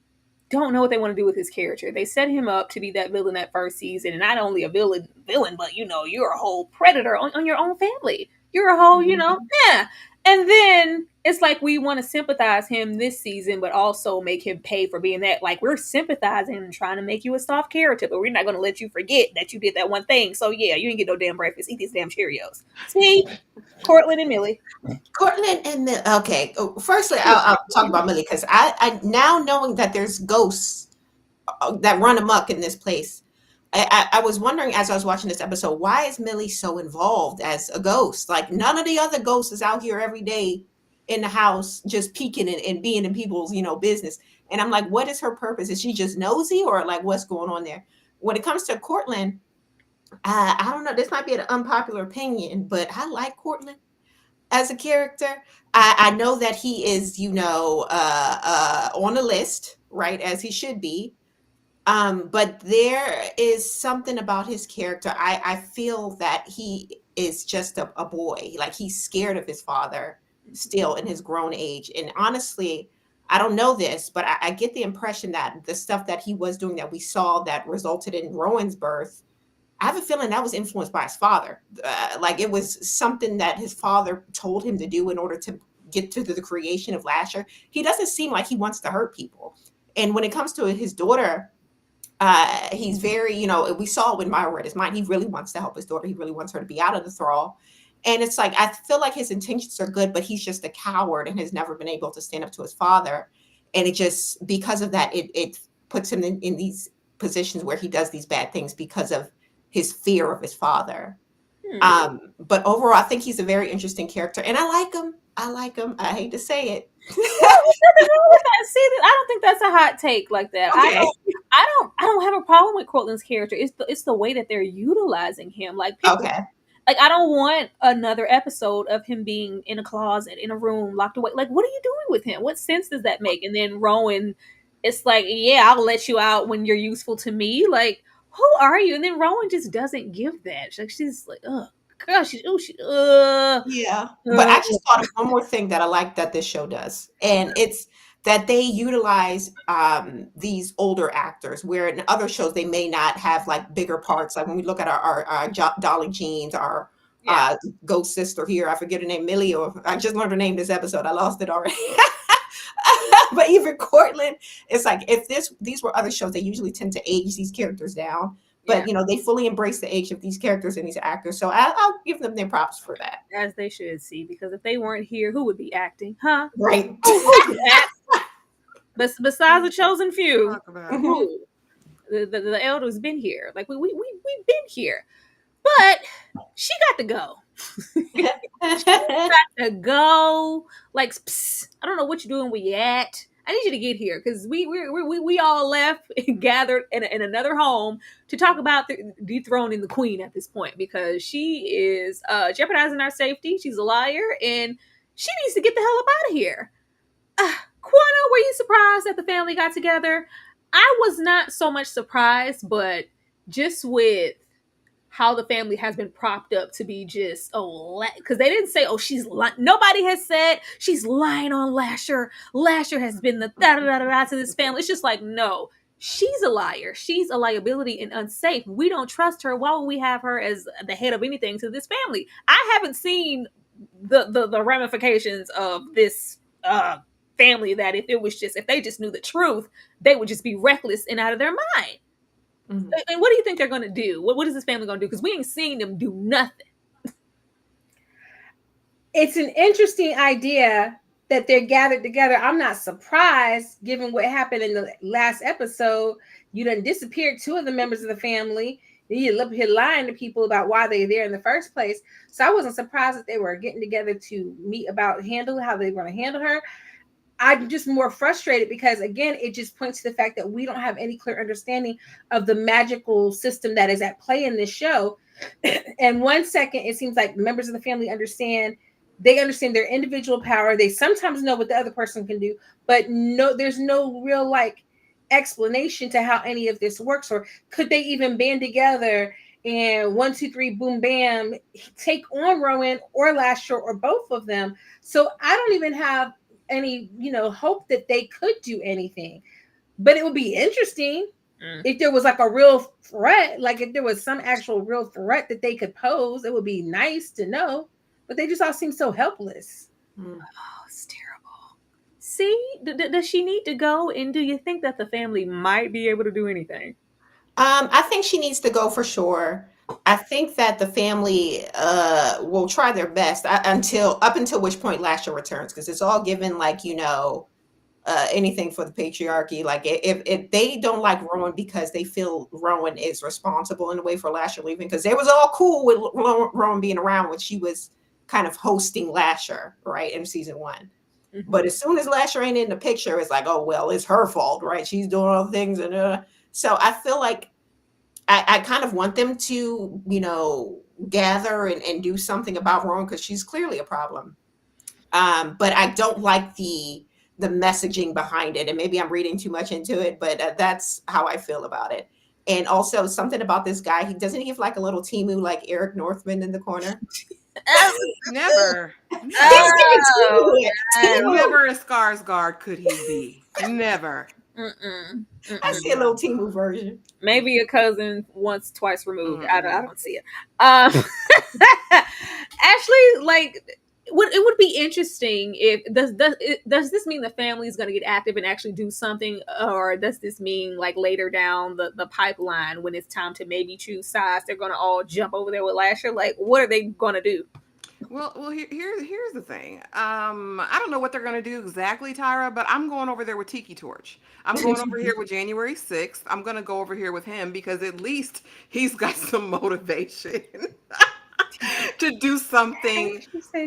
Speaker 1: don't know what they want to do with his character. They set him up to be that villain that first season, and not only a villain, but you're a whole predator on your own family. You're a whole, yeah. And then it's like we want to sympathize him this season, but also make him pay for being that. Like, we're sympathizing and trying to make you a soft character, but we're not going to let you forget that you did that one thing. So yeah, you didn't get no damn breakfast. Eat these damn Cheerios. See, Cortland and Millie.
Speaker 2: Cortland and Millie. Okay, firstly, I'll talk about Millie because I now knowing that there's ghosts that run amok in this place. I was wondering as I was watching this episode, why is Millie so involved as a ghost? Like, none of the other ghosts is out here every day in the house just peeking and being in people's business. And I'm like, what is her purpose? Is she just nosy, or like what's going on there? When it comes to Cortland, I don't know. This might be an unpopular opinion, but I like Cortland as a character. I know that he is, on the list, right, as he should be. But there is something about his character. I feel that he is just a boy. Like, he's scared of his father still in his grown age. And honestly, I don't know this, but I get the impression that the stuff that he was doing that we saw that resulted in Rowan's birth, I have a feeling that was influenced by his father. Like, it was something that his father told him to do in order to get to the creation of Lasher. He doesn't seem like he wants to hurt people. And when it comes to his daughter, he's very, we saw when Myra read his mind, he really wants to help his daughter. He really wants her to be out of the thrall. And it's like, I feel like his intentions are good, but he's just a coward and has never been able to stand up to his father. And it just, because of that, it puts him in these positions where he does these bad things because of his fear of his father. But overall, I think he's a very interesting character, and I like him. I hate to say it.
Speaker 1: See, I don't think that's a hot take like that.
Speaker 2: Okay.
Speaker 1: I don't have a problem with Cortland's character. It's the way that they're utilizing him. Like, people,
Speaker 2: Okay.
Speaker 1: like, I don't want another episode of him being in a closet, in a room, locked away. Like, what are you doing with him? What sense does that make? And then Rowan, it's like, yeah, I'll let you out when you're useful to me. Like, who are you? And then Rowan just doesn't give that. She's like, oh gosh,
Speaker 2: Yeah. But I just thought of one more thing that I like that this show does. And it's that they utilize these older actors, where in other shows they may not have like bigger parts. Like when we look at our Dolly Jeans, our ghost sister here, I forget her name, Millie, or I just learned her name this episode. I lost it already. But even Cortland, it's like, if these were other shows, they usually tend to age these characters down. But they fully embrace the age of these characters and these actors. So I'll give them their props for that.
Speaker 1: As they should, see, because if they weren't here, who would be acting? Huh?
Speaker 2: Right.
Speaker 1: But besides the chosen few,
Speaker 3: Talk about it.
Speaker 1: the elders been here. Like, we've been here. But she got to go. Got to go. Like, psst, I don't know what you're doing, where you at. I need you to get here, because we all left and gathered in another home to talk about dethroning the queen at this point, because she is jeopardizing our safety. She's a liar, and she needs to get the hell up out of here. Quana, were you surprised that the family got together? I was not so much surprised, but just with how the family has been propped up to be just, because they didn't say, she's lying. Nobody has said she's lying on Lasher. Lasher has been the da-da-da-da to this family. It's just like, no, she's a liar. She's a liability and unsafe. We don't trust her. Why would we have her as the head of anything to this family? I haven't seen the ramifications of this family, that if they just knew the truth, they would just be reckless and out of their mind. Mm-hmm. And what do you think they're going to do? What is this family going to do? Because we ain't seen them do nothing.
Speaker 4: It's an interesting idea that they're gathered together. I'm not surprised, given what happened in the last episode. You done disappeared two of the members of the family. You're up here lying to people about why they're there in the first place. So I wasn't surprised that they were getting together to meet about how they were going to handle her. I'm just more frustrated because, again, it just points to the fact that we don't have any clear understanding of the magical system that is at play in this show. And 1 second, it seems like members of the family understand they understand their individual power. They sometimes know what the other person can do, but no, there's no real like explanation to how any of this works, or could they even band together and 1, 2, 3, boom, bam, take on Rowan or Lasher or both of them? So I don't even have any, hope that they could do anything. But it would be interesting if there was like a real threat, like if there was some actual real threat that they could pose. It would be nice to know, but they just all seem so helpless.
Speaker 1: Oh, it's terrible. See, does she need to go? And do you think that the family might be able to do anything?
Speaker 2: I think she needs to go for sure. I think that the family will try their best until which point Lasher returns, because it's all given like anything for the patriarchy. Like if they don't like Rowan because they feel Rowan is responsible in a way for Lasher leaving, because they was all cool with Rowan being around when she was kind of hosting Lasher, right, in season 1.
Speaker 1: Mm-hmm.
Speaker 2: But as soon as Lasher ain't in the picture, it's like, oh well, it's her fault, right? She's doing all the things, and so I feel like I kind of want them to, gather and do something about Rowan, because she's clearly a problem. But I don't like the messaging behind it, and maybe I'm reading too much into it, but that's how I feel about it. And also something about this guy, he doesn't he have like a little Timu like Eric Northman in the corner.
Speaker 3: Never.
Speaker 2: He's
Speaker 1: Oh,
Speaker 2: giving Timu.
Speaker 3: Never a Skarsgård could he be. Never.
Speaker 2: I see a little Timu version.
Speaker 1: Maybe a cousin once, twice removed. I don't see it. Actually, like, it would be interesting if does this mean the family is going to get active and actually do something, or does this mean like later down the pipeline when it's time to maybe choose sides, they're going to all jump over there with Lasher? Like, what are they going to do?
Speaker 3: Well, here's the thing. I don't know what they're gonna do exactly, Tyra, but I'm going over there with Tiki Torch. I'm going over here with January 6th. I'm gonna go over here with him because at least he's got some motivation to do something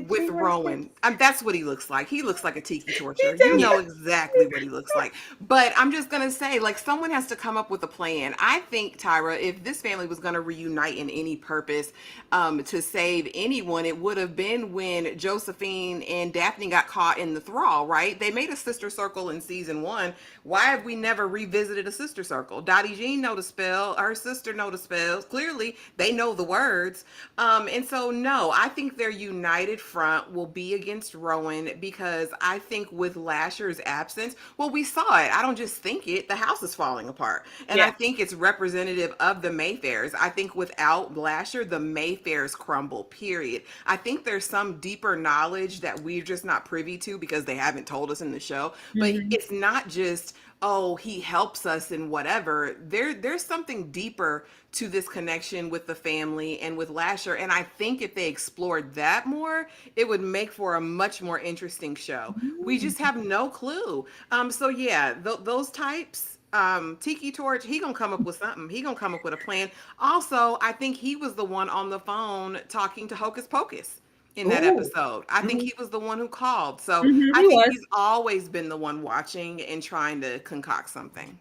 Speaker 3: with Rowan. That's what he looks like. He looks like a tiki torture. You know exactly what he looks like. But I'm just going to say, like, someone has to come up with a plan. I think, Tyra, if this family was going to reunite in any purpose to save anyone, it would have been when Josephine and Daphne got caught in the thrall, right? They made a sister circle in season 1. Why have we never revisited a sister circle? Dottie Jean know the spell. Her sister know the spells. Clearly, they know the words. And so, no, I think their united front will be against Rowan, because I think with Lasher's absence, well, we saw it. I don't just think it. The house is falling apart. And I think it's representative of the Mayfairs. I think without Lasher, the Mayfairs crumble, period. I think there's some deeper knowledge that we're just not privy to because they haven't told us in the show. But it's not just, oh, he helps us and whatever. There's something deeper to this connection with the family and with Lasher. And I think if they explored that more, it would make for a much more interesting show. We just have no clue. So yeah, those types, Tiki Torch, he gonna come up with something. He gonna come up with a plan. Also, I think he was the one on the phone talking to Hocus Pocus in that episode. I think he was the one who called. So I think he's always been the one watching and trying to concoct something.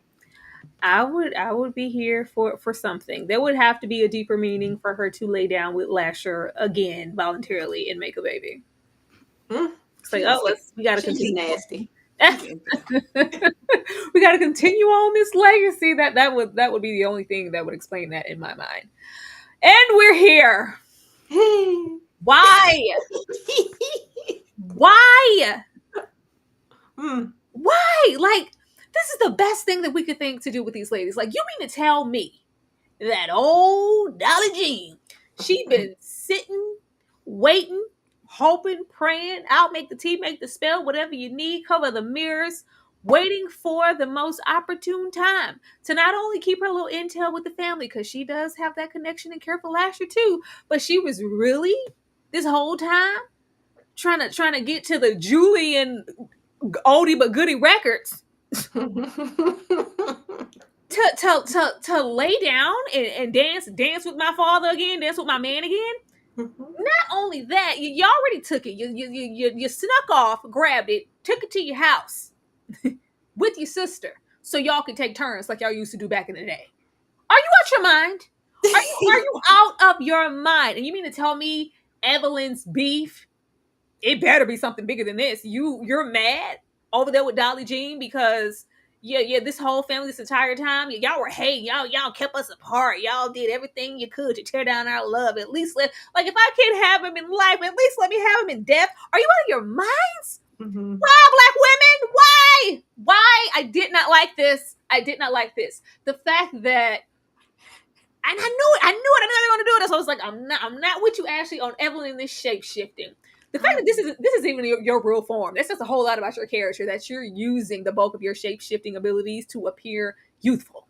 Speaker 1: I would be here for something. There would have to be a deeper meaning for her to lay down with Lasher again voluntarily and make a baby. It's like, we gotta continue.
Speaker 2: Nasty.
Speaker 1: We gotta continue on this legacy. That would be the only thing that would explain that in my mind. And we're here. Why? Why? Why? Like, this is the best thing that we could think to do with these ladies. Like, you mean to tell me that old Dolly Jean, she been sitting, waiting, hoping, praying, out, make the tea, make the spell, whatever you need, cover the mirrors, waiting for the most opportune time to not only keep her little intel with the family, because she does have that connection and care for Lasher too, but she was really, this whole time, trying to get to the Julien oldie but goodie records to lay down and dance with my father again, dance with my man again. Not only that, you already took it. You snuck off, grabbed it, took it to your house with your sister, so y'all could take turns like y'all used to do back in the day. Are you out your mind? Are you out of your mind? And you mean to tell me Evelyn's beef it better be something bigger than this. You're mad over there with Dolly Jean because yeah, this whole family this entire time, y'all were hating, y'all kept us apart, y'all did everything you could to tear down our love. At least like if I can't have him in life, at least let me have him in death. Are you out of your minds?
Speaker 2: Mm-hmm.
Speaker 1: Why, black women? Why? Why? I did not like this. I did not like this. The fact that, and I knew it. I knew they were going to do it. So I was like, I'm not with you, Ashley, on Evelyn in this shape shifting. The fact that this is even your real form. That says a whole lot about your character. That you're using the bulk of your shape shifting abilities to appear youthful.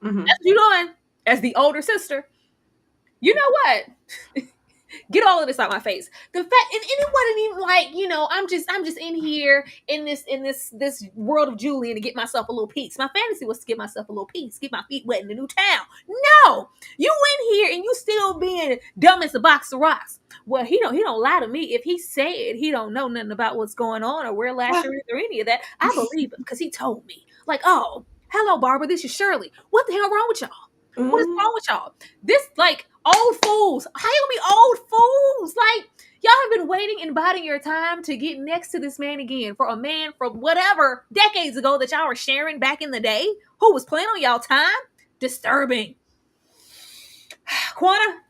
Speaker 2: Mm-hmm.
Speaker 1: That's what you're doing as the older sister. You know what? Get all of this out my face. The fact, and it wasn't even like, I'm just in here in this world of Julien to get myself a little peace. My fantasy was to get myself a little peace, get my feet wet in the new town. No, you in here and you still being dumb as a box of rocks. Well, he don't lie to me. If he said he don't know nothing about what's going on or where Lasher is or any of that, I believe him because he told me. Like, oh, hello, Barbara, this is Shirley. What the hell wrong with y'all? What is wrong with y'all? This, like, old fools. How you gonna be old fools? Like, y'all have been waiting and biding your time to get next to this man again for a man from whatever decades ago that y'all were sharing back in the day who was playing on y'all time? Disturbing. Quana?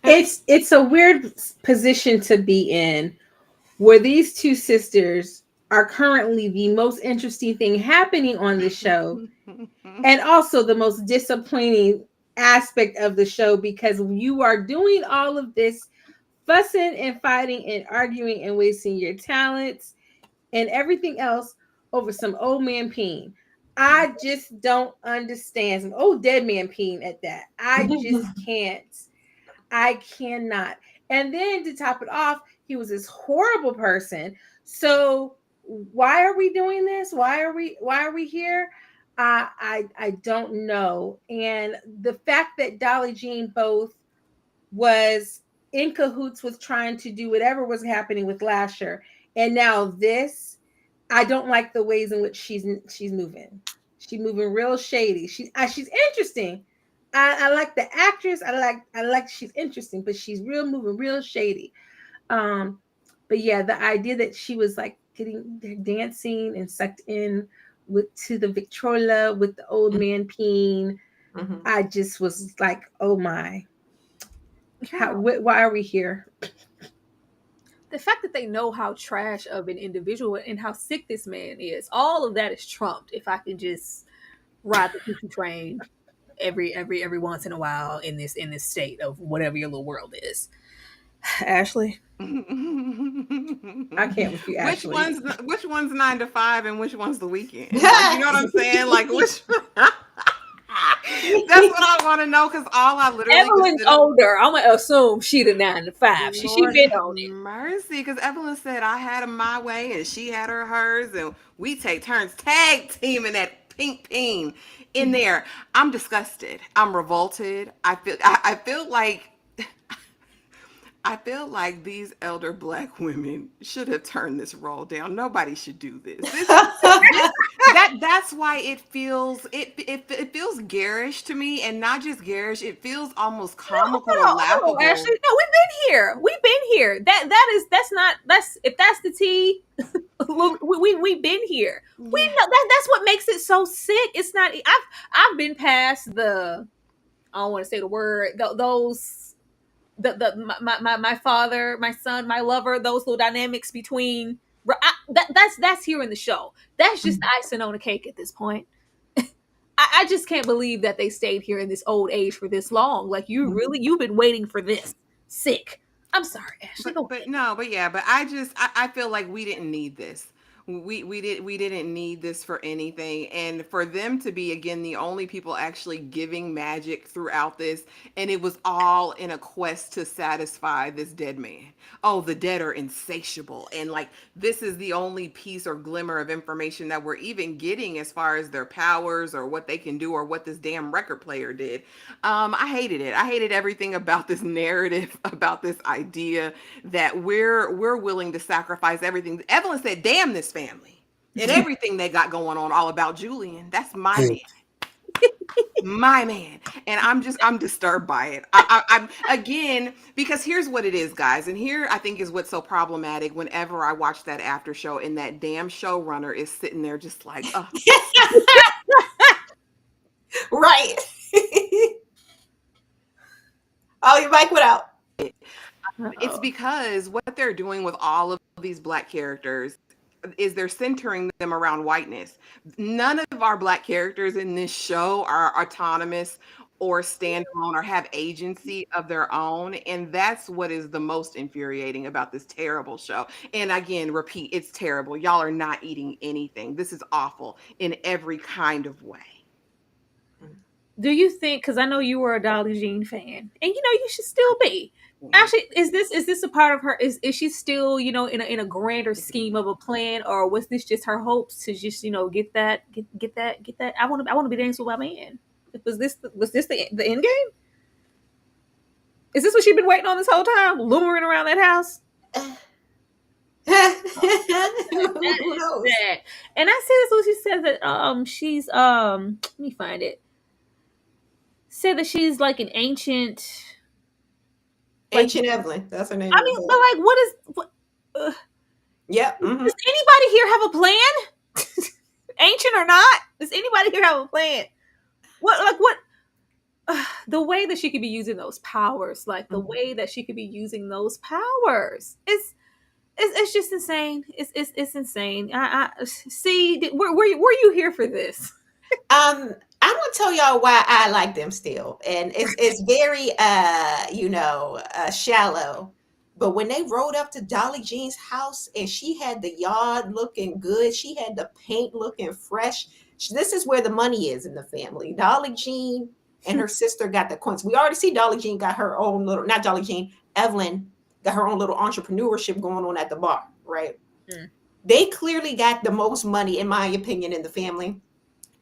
Speaker 4: It's a weird position to be in where these two sisters are currently the most interesting thing happening on the show and also the most disappointing aspect of the show because you are doing all of this fussing and fighting and arguing and wasting your talents and everything else over some old man peen. I just don't understand. Some old dead man peen at that. I just can't. I cannot. And then to top it off, he was this horrible person. So why are we doing this? Why are we here? I don't know. And the fact that Dolly Jean both was in cahoots with trying to do whatever was happening with Lasher, and now this, I don't like the ways in which she's moving. She's moving real shady. She's interesting. I like the actress. I like she's interesting, but she's moving real shady. But yeah, the idea that she was like getting dancing and sucked in to the Victrola with the old man peen. Mm-hmm. I just was like, oh my. Why are we here?
Speaker 1: The fact that they know how trash of an individual and how sick this man is, all of that is trumped. If I can just ride the cuckoo train every once in a while in this state of whatever your little world is. Ashley,
Speaker 4: I can't with you, Ashley.
Speaker 3: Which one's 9 to 5 and which one's the weekend? Like, you know what I'm saying? Like which. That's what I want to know because all I literally
Speaker 1: Evelyn's older. I'm gonna assume she the 9 to 5. She been on it.
Speaker 3: Mercy, because Evelyn said I had him my way and she had hers, and we take turns tag teaming that pink peen in there. I'm disgusted. I'm revolted. I feel like these elder Black women should have turned this role down. Nobody should do this. That's why it feels garish to me, and not just garish. It feels almost comical and laughable.
Speaker 1: Ashley, no, we've been here. If that's the tea, we've been here. Yeah. We know that's what makes it so sick. It's not. I've been past the. I don't want to say the word. Those. My father, my son, my lover, those little dynamics between that's here in the show. That's just icing on the cake at this point. I just can't believe that they stayed here in this old age for this long. Like you've been waiting for this. Sick. I'm sorry, Ashley.
Speaker 3: But I feel like we didn't need this. We didn't need this for anything, and for them to be again the only people actually giving magic throughout this, and it was all in a quest to satisfy this dead man. Oh, the dead are insatiable, and like this is the only piece or glimmer of information that we're even getting as far as their powers or what they can do or what this damn record player did. I hated it. I hated everything about this narrative, about this idea that we're willing to sacrifice everything. Evelyn said, "Damn this family and everything they got going on, all about Julien. That's my man. My man. And I'm disturbed by it. I'm again, because here's what it is, guys, and here I think is what's so problematic. Whenever I watch that after show and that damn showrunner is sitting there just like,
Speaker 2: Right. Oh, your mic went out.
Speaker 3: it's because what they're doing with all of these black characters is they're centering them around whiteness. None of our black characters in this show are autonomous or standalone or have agency of their own. And that's what is the most infuriating about this terrible show. And again, repeat, it's terrible. Y'all are not eating anything. This is awful in every kind of way.
Speaker 1: Do you think, because I know you were a Dolly Jean fan, and you should still be. Actually, is this a part of her? Is she still in a grander scheme of a plan, or was this just her hopes to just get that? I want to be dancing with my man. Was this the end game? Is this what she's been waiting on this whole time, lumbering around that house?
Speaker 2: Who knows?
Speaker 1: That. And I see this when she said that she's let me find it. Said that she's like an ancient.
Speaker 2: Ancient Evelyn. That's her name.
Speaker 1: I mean, but like, what?
Speaker 2: Yep.
Speaker 1: Does anybody here have a plan? Ancient or not? Does anybody here have a plan? What? The way that she could be using those powers, like the way that she could be using those powers, it's just insane. It's insane. I see. Were you here for this?
Speaker 2: I'm gonna tell y'all why I like them still, and it's very shallow. But when they rode up to Dolly Jean's house and she had the yard looking good, she had the paint looking fresh. This is where the money is in the family. Dolly Jean and her sister got the coins. We already see Dolly Jean got her own little, not Dolly Jean, Evelyn got her own little entrepreneurship going on at the bar, right? They clearly got the most money, in my opinion, in the family.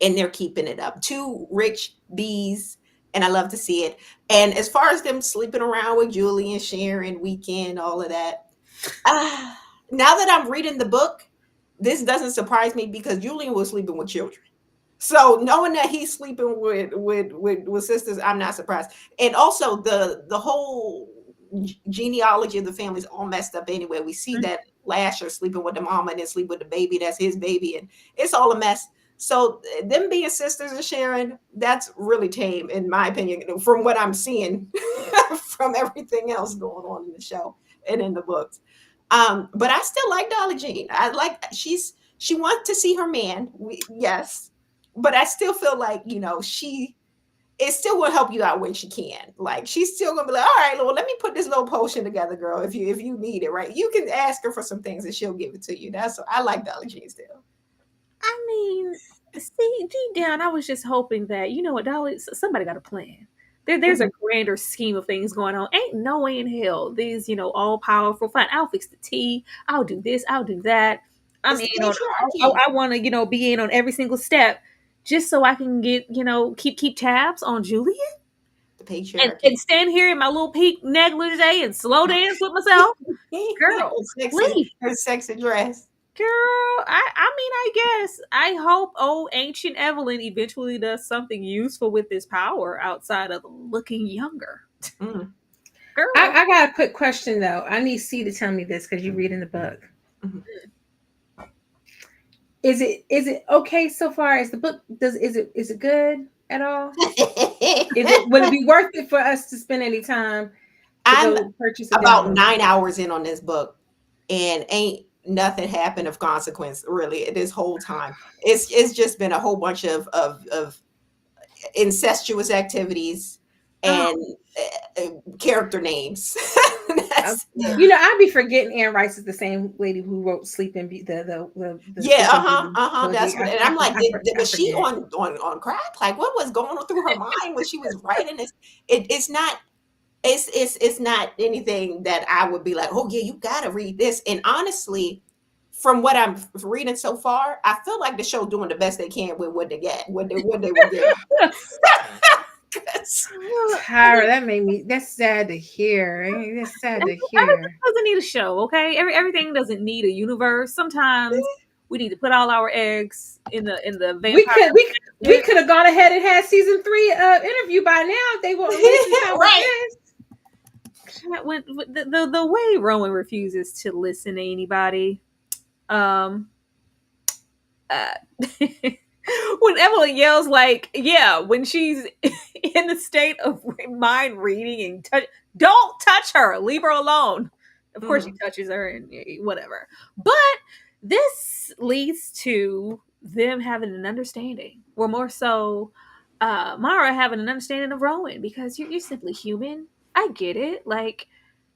Speaker 2: And they're keeping it up. Two rich bees, and I love to see it. And as far as them sleeping around with Julien, Sharon, Weekend, all of that, now that I'm reading the book, this doesn't surprise me because Julien was sleeping with children. So knowing that he's sleeping with sisters, I'm not surprised. And also the whole genealogy of the family is all messed up anyway. We see that Lasher sleeping with the mama and then sleep with the baby. That's his baby, and it's all a mess. So them being sisters and Sharon, that's really tame, in my opinion, from what I'm seeing from everything else going on in the show and in the books. But I still like Dolly Jean. She wants to see her man. Yes. But I still feel like, it still will help you out when she can. Like, she's still gonna be like, all right, well, let me put this little potion together, girl. If you need it, right? You can ask her for some things and she'll give it to you. I like Dolly Jean still.
Speaker 1: I mean, see, deep down, I was just hoping that, Dolly, somebody got a plan. There's a grander scheme of things going on. Ain't no way in hell these, all powerful, fine, I'll fix the tea. I'll do this. I'll do that. I want to, be in on every single step just so I can get, keep tabs on Julien.
Speaker 2: The patriarchy.
Speaker 1: And stand here in my little pink negligee and slow dance with myself. Girl,
Speaker 2: her sexy dress.
Speaker 1: Girl, I guess I hope old ancient Evelyn eventually does something useful with this power outside of looking younger.
Speaker 2: Girl,
Speaker 4: I got a quick question though. I need C to tell me this because you read in the book. Is it okay so far as the book does? Is it good at all? Would it be worth it for us to spend any time?
Speaker 2: I'm about 9 hours in on this book, and ain't nothing happened of consequence really this whole time. It's just been a whole bunch of incestuous activities and character names.
Speaker 4: I'd be forgetting Anne Rice is the same lady who wrote Sleeping Beauty.
Speaker 2: That's what, and I'm like, was she on crack? Like, what was going on through her mind when she was writing this? It's not anything that I would be like, oh yeah, you gotta read this. And honestly, from what I'm reading so far, I feel like the show doing the best they can with what they get, what they were getting.
Speaker 4: Tyra, that's sad to hear. That's sad to hear.
Speaker 1: Everything doesn't need a show, okay? Everything doesn't need a universe. Sometimes We need to put all our eggs in the
Speaker 4: We
Speaker 1: vampire.
Speaker 4: we could have gone ahead and had season 3 interview by now if they were wasting time with
Speaker 2: Right.
Speaker 4: this.
Speaker 1: When the way Rowan refuses to listen to anybody, um, uh, when Evelyn yells like, yeah, when she's in the state of mind reading and don't touch her, leave her alone. Of course, she touches her and whatever. But this leads to them having an understanding, or more so, Mara having an understanding of Rowan, because you're simply human. I get it. Like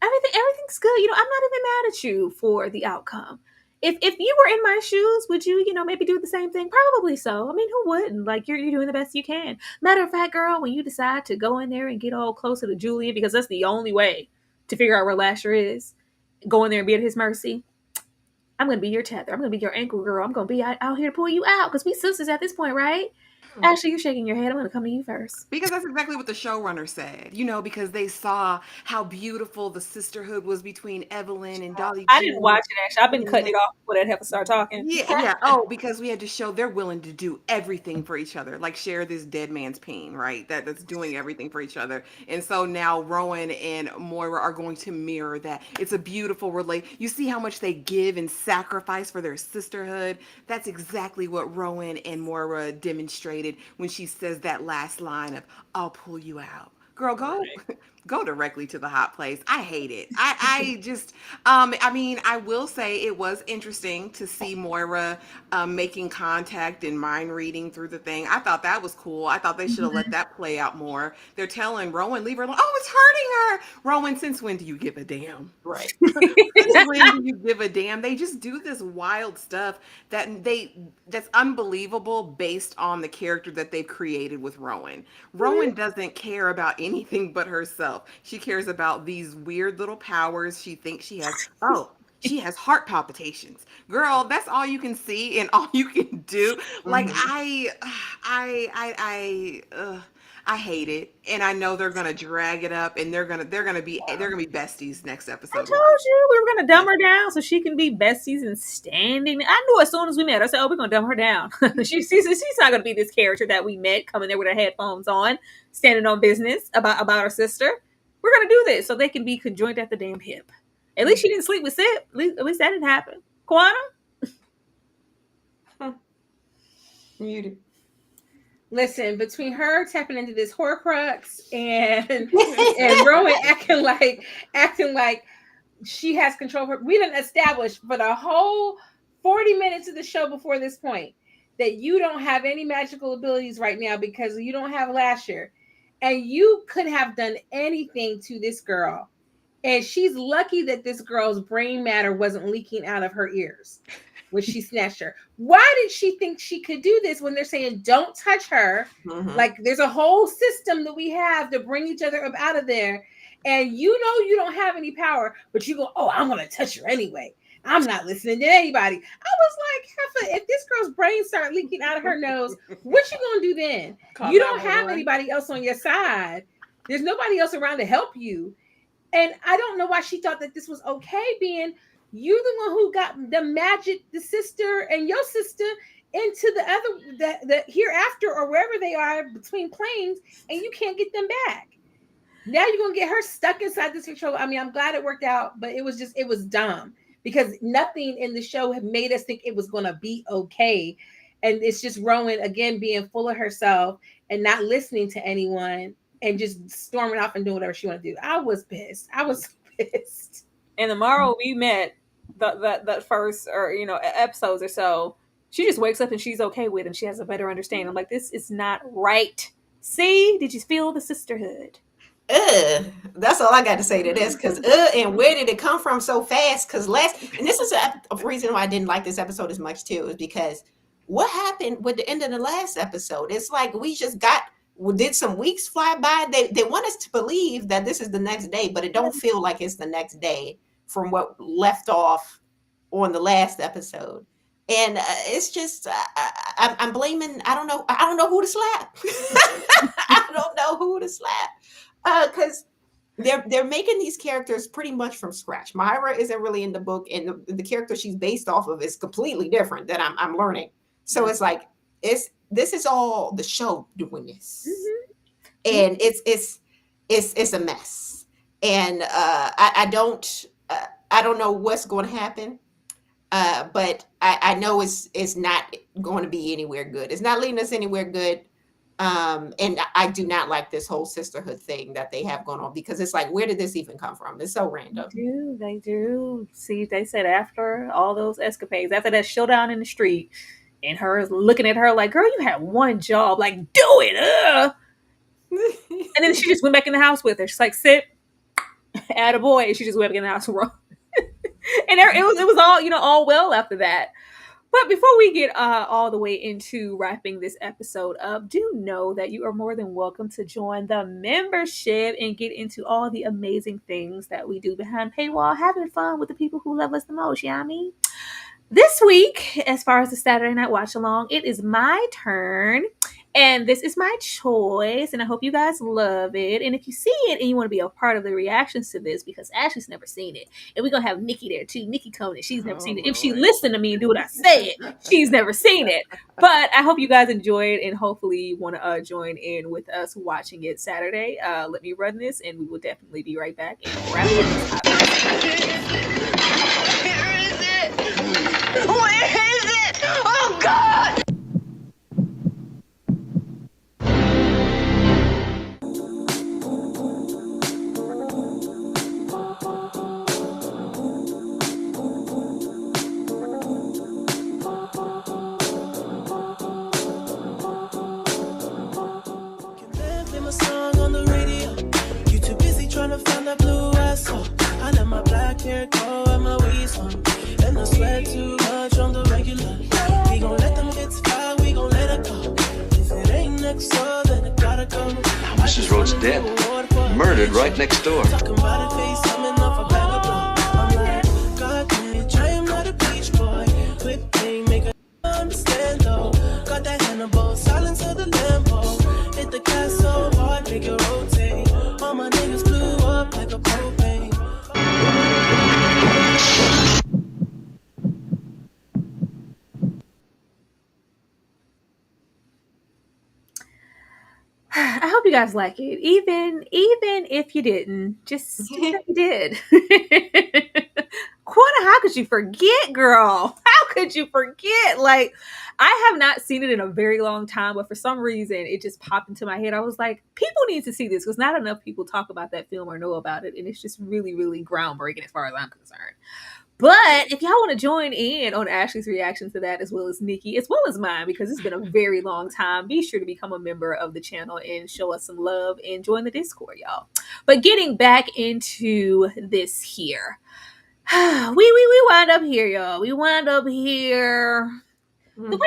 Speaker 1: everything's good. I'm not even mad at you for the outcome. If you were in my shoes, would you, maybe do the same thing? Probably so. I mean, who wouldn't? Like, you're doing the best you can. Matter of fact, girl, when you decide to go in there and get all closer to Julien, because that's the only way to figure out where Lasher is, go in there and be at his mercy. I'm gonna be your tether. I'm gonna be your ankle girl. I'm gonna be out here to pull you out, because we sisters at this point, right? Ashley, you're shaking your head. I'm gonna come to you first.
Speaker 3: Because that's exactly what the showrunner said, because they saw how beautiful the sisterhood was between Evelyn and Dolly
Speaker 1: I didn't
Speaker 3: Jean.
Speaker 1: watch it, actually. I've been cutting it off before that heifer start talking.
Speaker 3: Yeah. Oh, because we had to show they're willing to do everything for each other, like share this dead man's pain, right? That's doing everything for each other. And so now Rowan and Moira are going to mirror that. It's a beautiful relate. You see how much they give and sacrifice for their sisterhood. That's exactly what Rowan and Moira demonstrated when she says that last line of "I'll pull you out." Girl, go directly to the hot place. I hate it. I just I mean, I will say it was interesting to see Moira making contact and mind reading through the thing. I thought that was cool. I thought they should have let that play out more. They're telling Rowan, leave her alone. Oh, it's hurting her. Rowan, since when do you give a damn?
Speaker 2: Right.
Speaker 3: Since when do you give a damn? They just do this wild stuff that's unbelievable based on the character that they've created with Rowan. Rowan doesn't care about anything but herself. She cares about these weird little powers she thinks she has. Oh, she has heart palpitations. Girl, that's all you can see and all you can do. Like I hate it, and I know they're gonna drag it up, and they're gonna be besties next
Speaker 1: I
Speaker 3: episode.
Speaker 1: told you we were gonna dumb her down so she can be besties and standing. I knew as soon as we met. I said, "Oh, we're gonna dumb her down." she's not gonna be this character that we met coming there with her headphones on, standing on business about her sister. We're gonna do this so they can be conjoined at the damn hip. At least she didn't sleep with Sip. At least that didn't happen. Quantum.
Speaker 2: Muted.
Speaker 4: Listen, between her tapping into this Horcrux and Rowan acting like she has control of her. We didn't establish for the whole 40 minutes of the show before this point that you don't have any magical abilities right now because you don't have Lasher. And you could have done anything to this girl. And she's lucky that this girl's brain matter wasn't leaking out of her ears when she snatched her. Why did she think she could do this when they're saying don't touch her? Like there's a whole system that we have to bring each other up out of there. And you don't have any power, but you go, oh, I'm going to touch her anyway. I'm not listening to anybody. I was like, Heifer, if this girl's brain start leaking out of her nose, what you going to do then? You don't have anybody else on your side. There's nobody else around to help you. And I don't know why she thought that this was okay, being you're the one who got the magic, the sister and your sister into the other, the hereafter or wherever they are between planes, and you can't get them back. Now you're going to get her stuck inside this control. I mean, I'm glad it worked out, but it was dumb because nothing in the show had made us think it was going to be okay. And it's just Rowan, again, being full of herself and not listening to anyone and just storming off and doing whatever she wanted to do. I was pissed.
Speaker 1: And the morrow we met, the first episodes or so, she just wakes up and she's okay with it and she has a better understanding. I'm like, this is not right. See, did you feel the sisterhood?
Speaker 2: That's all I got to say to this. Because and where did it come from so fast? Because and this is a reason why I didn't like this episode as much too, is because what happened with the end of the last episode? It's like we did some weeks fly by. They want us to believe that this is the next day, but it don't feel like it's the next day from what left off on the last episode. And it's just I'm blaming. I don't know who to slap. I don't know who to slap. Because they're making these characters pretty much from scratch. Myra isn't really in the book, and the character she's based off of is completely different that I'm learning. So it's like this is all the show doing this, and it's a mess. And I don't know what's going to happen. But I know it's not going to be anywhere good. It's not leading us anywhere good. And I do not like this whole sisterhood thing that they have going on, because it's like, where did this even come from? It's so random.
Speaker 1: They do. See, they said after all those escapades, after that showdown in the street, and her looking at her like, girl, you had one job, like, do it. And then she just went back in the house with her. She's like, sit, attaboy. And she just went back in the house and and it was all, all well after that. But before we get all the way into wrapping this episode up, do know that you are more than welcome to join the membership and get into all the amazing things that we do behind paywall, having fun with the people who love us the most, Yami. This week, as far as the Saturday Night Watch Along, it is my turn. And this is my choice, and I hope you guys love it. And if you see it and you want to be a part of the reactions to this, because Ashley's never seen it, and we're going to have Nikki there too. Nikki coming in. She's never seen it. If she listened to me and do what I said, she's never seen it. But I hope you guys enjoy it, and hopefully want to join in with us watching it Saturday. Let me run this, and we will definitely be right back and wrap this up.
Speaker 5: Where is it? Where is it? Oh, God!
Speaker 6: Find that blue asshole. I let my black hair go and my weeds on. And I sweat too much on the regular. We gon' let them hits fly, we gon' let it go. If it ain't next door, then it gotta go.
Speaker 7: Mrs. Rhodes dead. Murdered right next door.
Speaker 6: Talking about a face coming off a bag of blow. I'm like, God, bitch, I am not a beach boy. Whip thing, make it understand though. Got that Hannibal, silence of the Lambo. Hit the gas so hard, make it rotate. All my niggas blew up like a propane.
Speaker 1: I hope you guys like it. Even if you didn't, just you did. Quanta, how could you forget, girl? How could you forget? Like, I have not seen it in a very long time, but for some reason, it just popped into my head. I was like, people need to see this, because not enough people talk about that film or know about it, and it's just really, really groundbreaking as far as I'm concerned. But if y'all want to join in on Ashley's reaction to that, as well as Nikki, as well as mine, because it's been a very long time, be sure to become a member of the channel and show us some love and join the Discord, y'all. But getting back into this here, we wind up here, y'all. We wind up here. The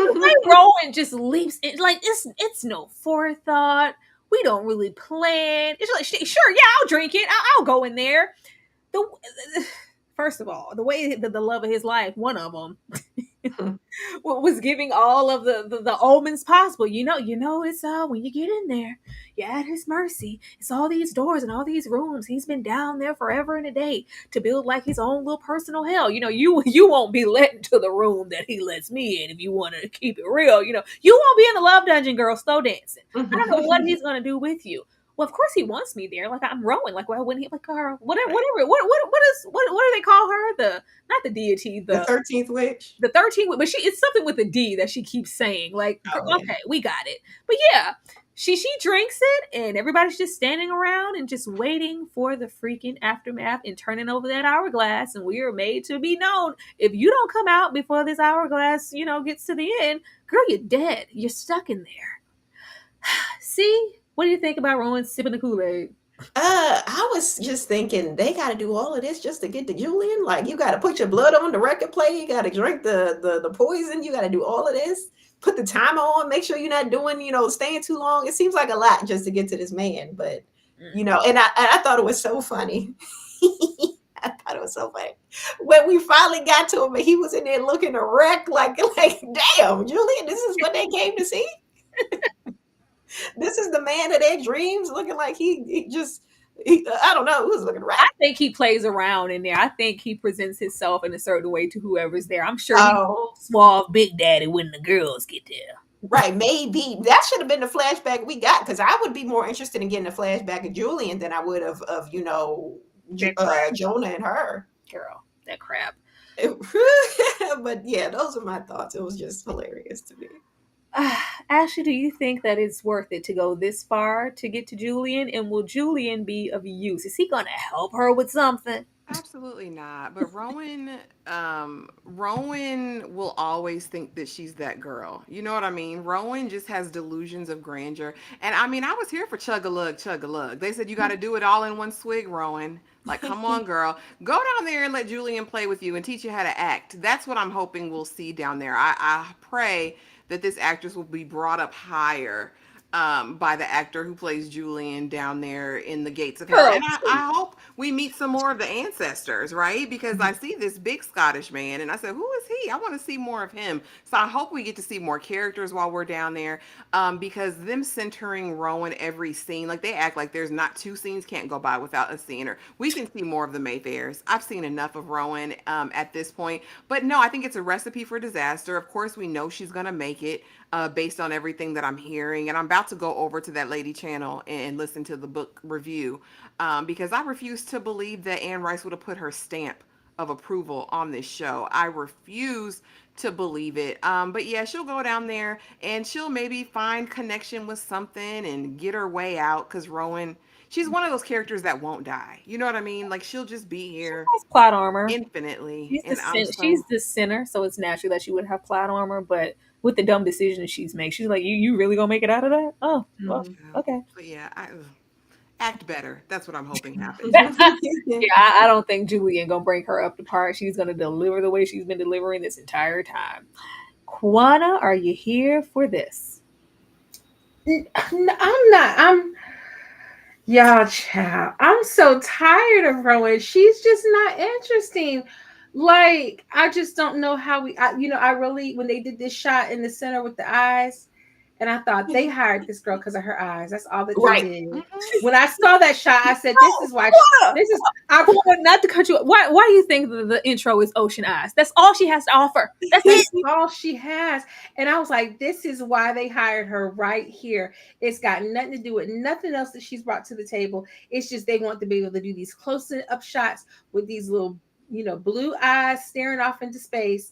Speaker 1: way Rowan just leaps in, like, it's no forethought. We don't really plan. It's like, sure, yeah, I'll drink it. I'll go in there. First of all, the way the love of his life, one of them, was giving all of the omens possible. You know, it's when you get in there, you're at his mercy. It's all these doors and all these rooms. He's been down there forever and a day to build like his own little personal hell. You know, you won't be let into the room that he lets me in if you want to keep it real. You know, you won't be in the love dungeon, girl. Slow dancing. I don't know what he's gonna do with you. Well, of course he wants me there. Like, I'm Rowan. Like, well, when he like her, whatever. What do they call her? Not the deity,
Speaker 2: the 13th witch.
Speaker 1: The 13th, but it's something with a D that she keeps saying. Like, okay, we got it. But yeah, she drinks it, and everybody's just standing around and just waiting for the freaking aftermath and turning over that hourglass. And we are made to be known. If you don't come out before this hourglass, gets to the end, girl, you're dead. You're stuck in there. See? What do you think about Rowan sipping the Kool-Aid?
Speaker 2: I was just thinking they got to do all of this just to get to Julien. Like, you got to put your blood on the record play. You got to drink the poison. You got to do all of this. Put the timer on. Make sure you're not doing, staying too long. It seems like a lot just to get to this man. But, and I thought it was so funny. I thought it was so funny. When we finally got to him and he was in there looking a wreck, like damn, Julien, this is what they came to see? This is the man of their dreams, looking like he just, I don't know, who's looking
Speaker 1: I
Speaker 2: right.
Speaker 1: think he plays around in there. I think he presents himself in a certain way to whoever's there. I'm sure he's
Speaker 2: Oh,
Speaker 1: suave big daddy when the girls get there.
Speaker 2: right. Maybe that should have been the flashback we got, because I would be more interested in getting a flashback of Julian than I would of
Speaker 1: That crap,
Speaker 2: Jonah and her.
Speaker 1: girl. That crap.
Speaker 2: But yeah, those are my thoughts. It was just hilarious to me.
Speaker 1: Ashley, do you think that it's worth it to go this far to get to Julian? And will Julian be of use? Is he going to help her with something?
Speaker 3: Absolutely not. But Rowan will always think that she's that girl. You know what I mean? Rowan just has delusions of grandeur. And I mean, I was here for chug a lug, chug a lug. They said you got to do it all in one swig, Rowan. Like, come on, girl. Go down there and let Julian play with you and teach you how to act. That's what I'm hoping we'll see down there. I pray that this actress will be brought up higher by the actor who plays Julian down there in the gates of hell.
Speaker 1: Girl,
Speaker 3: And I hope we meet some more of the ancestors, right? Because I see this big Scottish man and I said, who is he? I want to see more of him. So I hope we get to see more characters while we're down there, because them centering Rowan every scene, like they act like there's not two scenes can't go by without a scene. Or we can see more of the Mayfairs. I've seen enough of Rowan at this point. But no, I think it's a recipe for disaster. Of course, we know she's going to make it. Based on everything that I'm hearing. And I'm about to go over to that lady channel and listen to the book review, because I refuse to believe that Anne Rice would have put her stamp of approval on this show. I refuse to believe it. But yeah, she'll go down there and she'll maybe find connection with something and get her way out, because Rowan, she's one of those characters that won't die. You know what I mean? Like she'll just be here
Speaker 1: has plot armor.
Speaker 3: infinitely. And
Speaker 1: She's the sinner, so it's natural that she would have plot armor. But with the dumb decisions she's made, she's like, "You really gonna make it out of that? Oh, well, okay."
Speaker 3: But yeah, act better. That's what I'm hoping happens.
Speaker 1: Yeah, I don't think Julian gonna bring her up to par. She's gonna deliver the way she's been delivering this entire time. Quana, are you here for this?
Speaker 4: I'm not. Y'all, child. I'm so tired of Rowan. She's just not interesting. Like, I just don't know how I really, when they did this shot in the center with the eyes, and I thought they hired this girl because of her eyes. That's all that
Speaker 2: Right.
Speaker 4: they did. When I saw that shot, I said, "This is why."
Speaker 1: Not to cut you. Why do you think the intro is Ocean Eyes? That's all she has to offer. That's it.
Speaker 4: All she has. And I was like, this is why they hired her right here. It's got nothing to do with nothing else that she's brought to the table. It's just they want to be able to do these close-up shots with these little, blue eyes staring off into space.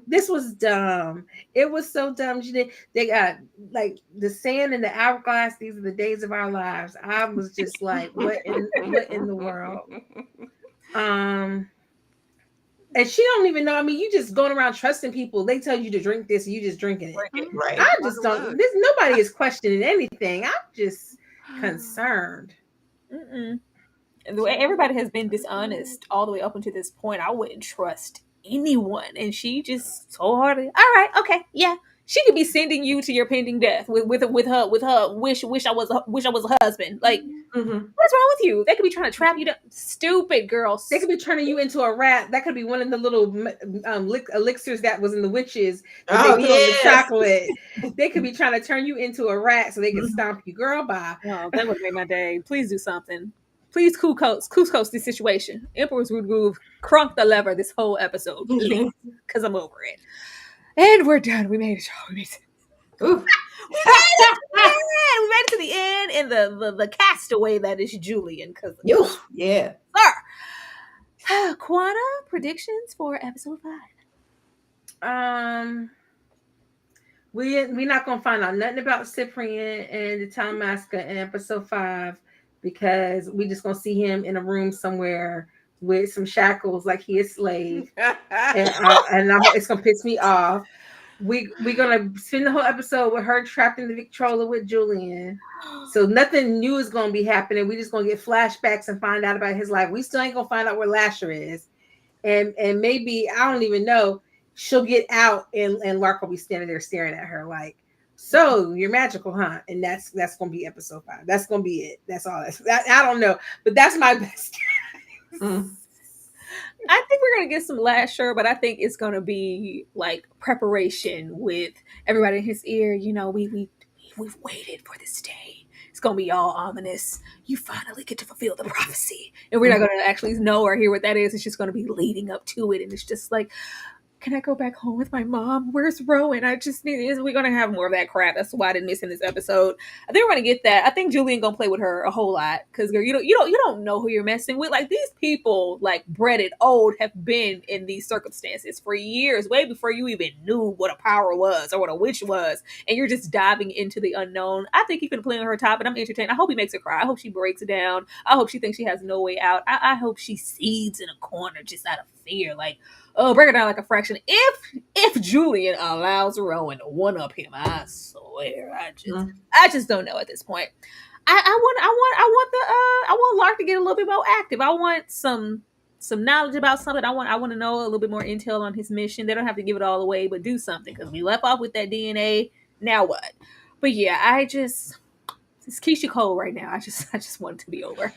Speaker 4: This was dumb. It was so dumb. They got like the sand and the hourglass. These are the days of our lives. I was just like, what in the world? And she don't even know. I mean, you just going around trusting people. They tell you to drink this, and you just drinking it.
Speaker 2: Right.
Speaker 4: I just don't. Nobody is questioning anything. I'm just concerned.
Speaker 1: The way everybody has been dishonest all the way up until this point, I wouldn't trust anyone. And she just so hard. All right, okay, yeah. She could be sending you to your pending death with her wish I was a husband. Like, what's wrong with you? They could be trying to trap you down. Stupid girls.
Speaker 4: They could be turning you into a rat. That could be one of the little elixirs that was in the witches that they put on the chocolate. They could be trying to turn you into a rat so they can stomp you. Girl, bye.
Speaker 1: Oh, that would make my day. Please do something. Please Cusco's this situation. Emperor's Root Groove crunk the lever this whole episode, because I'm over it. And we're done. We made it. We made it. We made it to the end, and the castaway that is Julien.
Speaker 2: Yeah.
Speaker 1: Sir. Quana, predictions for episode
Speaker 4: 5. We're not gonna find out nothing about Ciprien and the Town Masker in episode 5, because we just gonna see him in a room somewhere with some shackles like he is slave, and it's gonna piss me off. We're gonna spend the whole episode with her trapped in the Victrola with Julien, so nothing new is gonna be happening. We just gonna get flashbacks and find out about his life. We still ain't gonna find out where Lasher is, and maybe, I don't even know, she'll get out and Lark will be standing there staring at her like, so you're magical, huh? And that's gonna be episode 5. That's gonna be it. That's all. I don't know, but that's my best.
Speaker 1: I think we're gonna get some Lasher, but I think it's gonna be like preparation with everybody in his ear. You know, we've waited for this day. It's gonna be all ominous. You finally get to fulfill the prophecy, and we're not gonna actually know or hear what that is. It's just gonna be leading up to it, and it's just like, can I go back home with my mom? Where's Rowan? I just need. We're gonna have more of that crap. That's why I didn't miss in this episode. I think we're gonna get that. I think Julien gonna play with her a whole lot because you don't know who you're messing with. Like these people, like breaded old, have been in these circumstances for years, way before you even knew what a power was or what a witch was, and you're just diving into the unknown. I think he's gonna play on her top, and I'm entertained. I hope he makes her cry. I hope she breaks down. I hope she thinks she has no way out. I hope she seeds in a corner just out of fear, like. Oh, break it down like a fraction. If Julien allows Rowan to one up him, I swear, I just don't know at this point. I want Lark to get a little bit more active. I want some knowledge about something. I want to know a little bit more intel on his mission. They don't have to give it all away, but do something because we left off with that DNA. Now what? But yeah, it's Keisha Cole right now. I just want it to be over.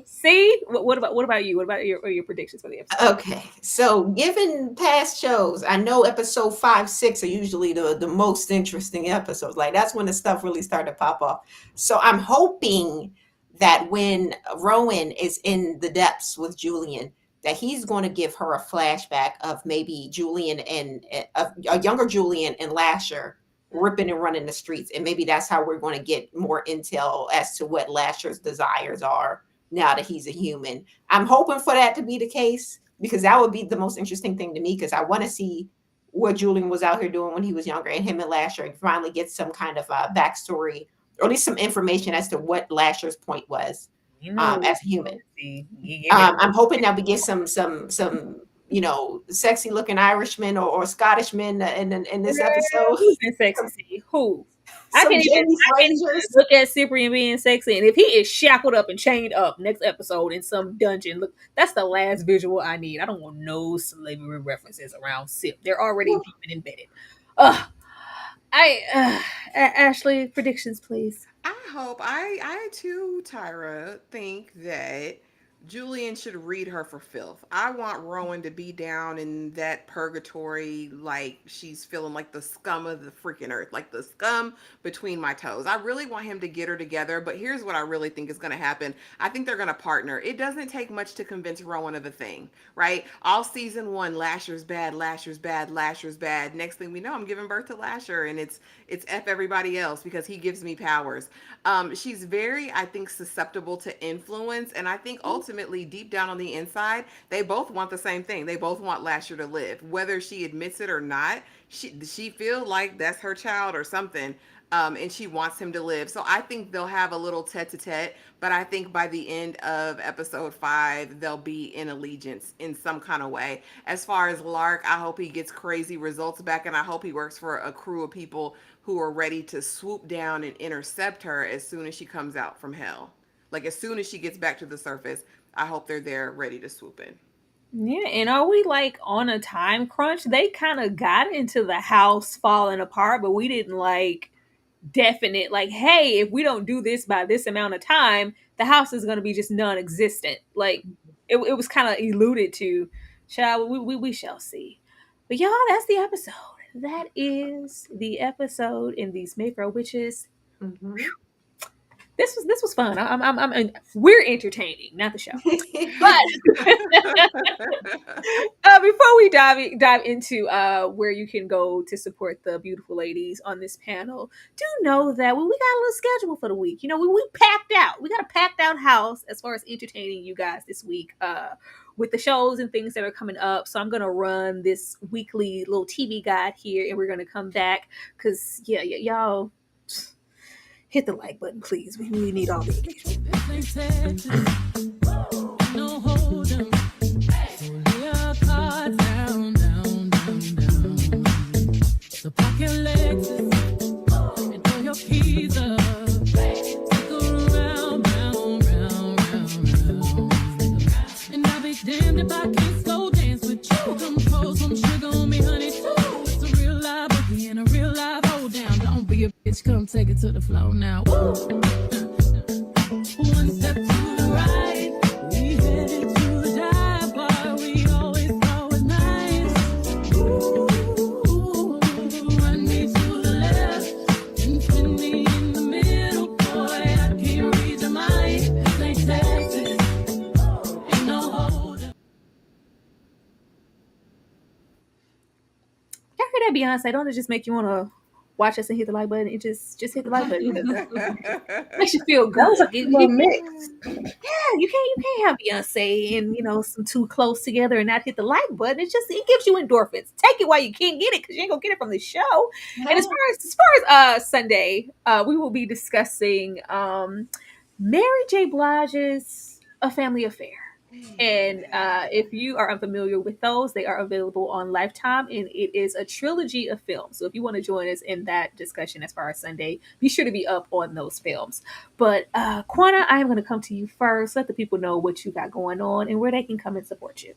Speaker 1: See, what about you? What about your predictions for the episode?
Speaker 2: Okay, so given past shows, I know episode 5, 6 are usually the most interesting episodes. Like that's when the stuff really started to pop off. So I'm hoping that when Rowan is in the depths with Julien, that he's going to give her a flashback of maybe Julien and a younger Julien and Lasher ripping and running the streets, and maybe that's how we're going to get more intel as to what Lasher's desires are now that he's a human. I'm hoping for that to be the case because that would be the most interesting thing to me because I want to see what Julien was out here doing when he was younger and him and Lasher and finally get some kind of backstory or at least some information as to what Lasher's point was as a human. I'm hoping that we get some sexy looking Irishman or Scottishman in this episode.
Speaker 1: Who's been sexy? Who? I can't even look at Ciprien being sexy, and if he is shackled up and chained up next episode in some dungeon, look, that's the last visual I need. I don't want no slavery references around Cip. They're already deep and embedded. Ashley, predictions, please.
Speaker 3: I too, Tyra, think that Julien should read her for filth. I want Rowan to be down in that purgatory like she's feeling like the scum of the freaking earth, like the scum between my toes. I really want him to get her together, but here's what I really think is going to happen. I think they're going to partner. It doesn't take much to convince Rowan of a thing, right? All season 1, Lasher's bad, Lasher's bad, Lasher's bad. Next thing we know, I'm giving birth to Lasher, and it's F everybody else because he gives me powers. She's very, I think, susceptible to influence, and I think ultimately deep down on the inside, they both want the same thing. They both want Lasher to live, whether she admits it or not. She feel like that's her child or something, and she wants him to live. So I think they'll have a little tete-a-tete, but I think by the end of episode 5, they'll be in allegiance in some kind of way. As far as Lark, I hope he gets crazy results back, and I hope he works for a crew of people who are ready to swoop down and intercept her as soon as she comes out from hell. Like as soon as she gets back to the surface, I hope they're there ready to swoop in.
Speaker 1: Yeah, and are we like on a time crunch? They kind of got into the house falling apart, but we didn't like definite like, hey, if we don't do this by this amount of time, the house is going to be just non-existent. Like it was kind of alluded to. We shall see. But y'all, that's the episode. That is the episode in these Mayfair Witches.
Speaker 2: Mm-hmm.
Speaker 1: This was fun. We're entertaining, not the show. But before we dive into where you can go to support the beautiful ladies on this panel, do know that we got a little schedule for the week. You know, we packed out. We got a packed out house as far as entertaining you guys this week with the shows and things that are coming up. So I'm gonna run this weekly little TV guide here, and we're gonna come back because y'all. Hit the like button, please. We really need all the engagement. No hold 'em. Lay your cards down. So pack your legs and throw your keys up. Circle round. And I'll be damned if I can't slow dance with you. Come pour some sugar on me, honey, too. It's a real live boogie and a real live hold down. Don't be a bitch, come take it to the floor now. Woo. One step to the right, we headed to the dive. Beyonce, don't it just make you want to watch us and hit the like button? It just hit the like button because it makes you feel
Speaker 4: That was
Speaker 1: good.
Speaker 4: a little mix.
Speaker 1: Yeah, you can't have Beyonce and some too close together and not hit the like button. It gives you endorphins. Take it while you can't get it because you ain't gonna get it from the show. And as far as Sunday, we will be discussing Mary J. Blige's A Family Affair. And if you are unfamiliar with those, they are available on Lifetime, and it is a trilogy of films. So if you want to join us in that discussion as far as Sunday, be sure to be up on those films. But Quana, I am going to come to you first. Let the people know what you got going on and where they can come and support you.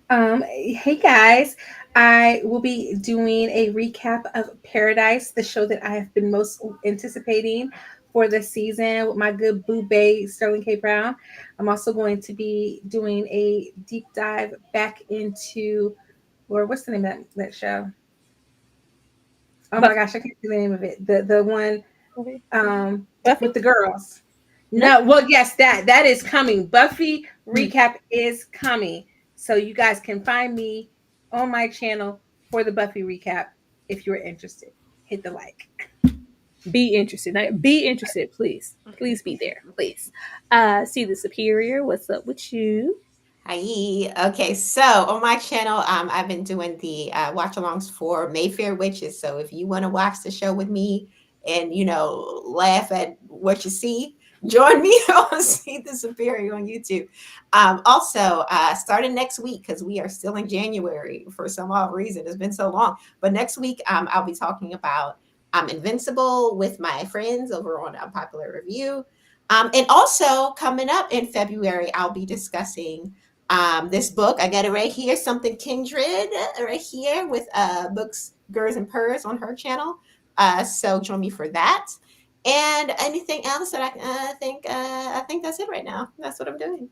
Speaker 4: Hey guys, I will be doing a recap of Paradise, the show that I have been most anticipating for this season with my good boo bae Sterling K. Brown. I'm also going to be doing a deep dive back into, or what's the name of that show? Oh my gosh, I can't see the name of it. The one
Speaker 1: Buffy?
Speaker 4: with the girls. No, well, yes, that is coming. Buffy recap is coming. So you guys can find me on my channel for the Buffy recap if you're interested. Hit the like.
Speaker 1: Be interested. Be interested, please. Please be there, please. See the Superior. What's up with you?
Speaker 2: Hi. Okay, so on my channel, I've been doing the watch-alongs for Mayfair Witches. So if you want to watch the show with me and laugh at what you see, join me on See the Superior on YouTube. Also, starting next week, because we are still in January for some odd reason, it's been so long. But next week, I'll be talking about Invincible with my friends over on Popular Review. And also coming up in February, I'll be discussing this book. I got it right here, Something Kindred, right here with Books, Girls, and Purrs on her channel. So join me for that. And anything else that I think that's it right now. That's what I'm doing.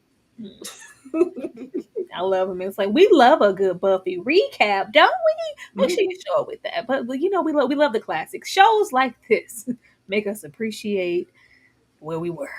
Speaker 1: I love them. It's like we love a good Buffy recap, don't we? Make sure you show up with that. But we love the classics. Shows like this make us appreciate where we were.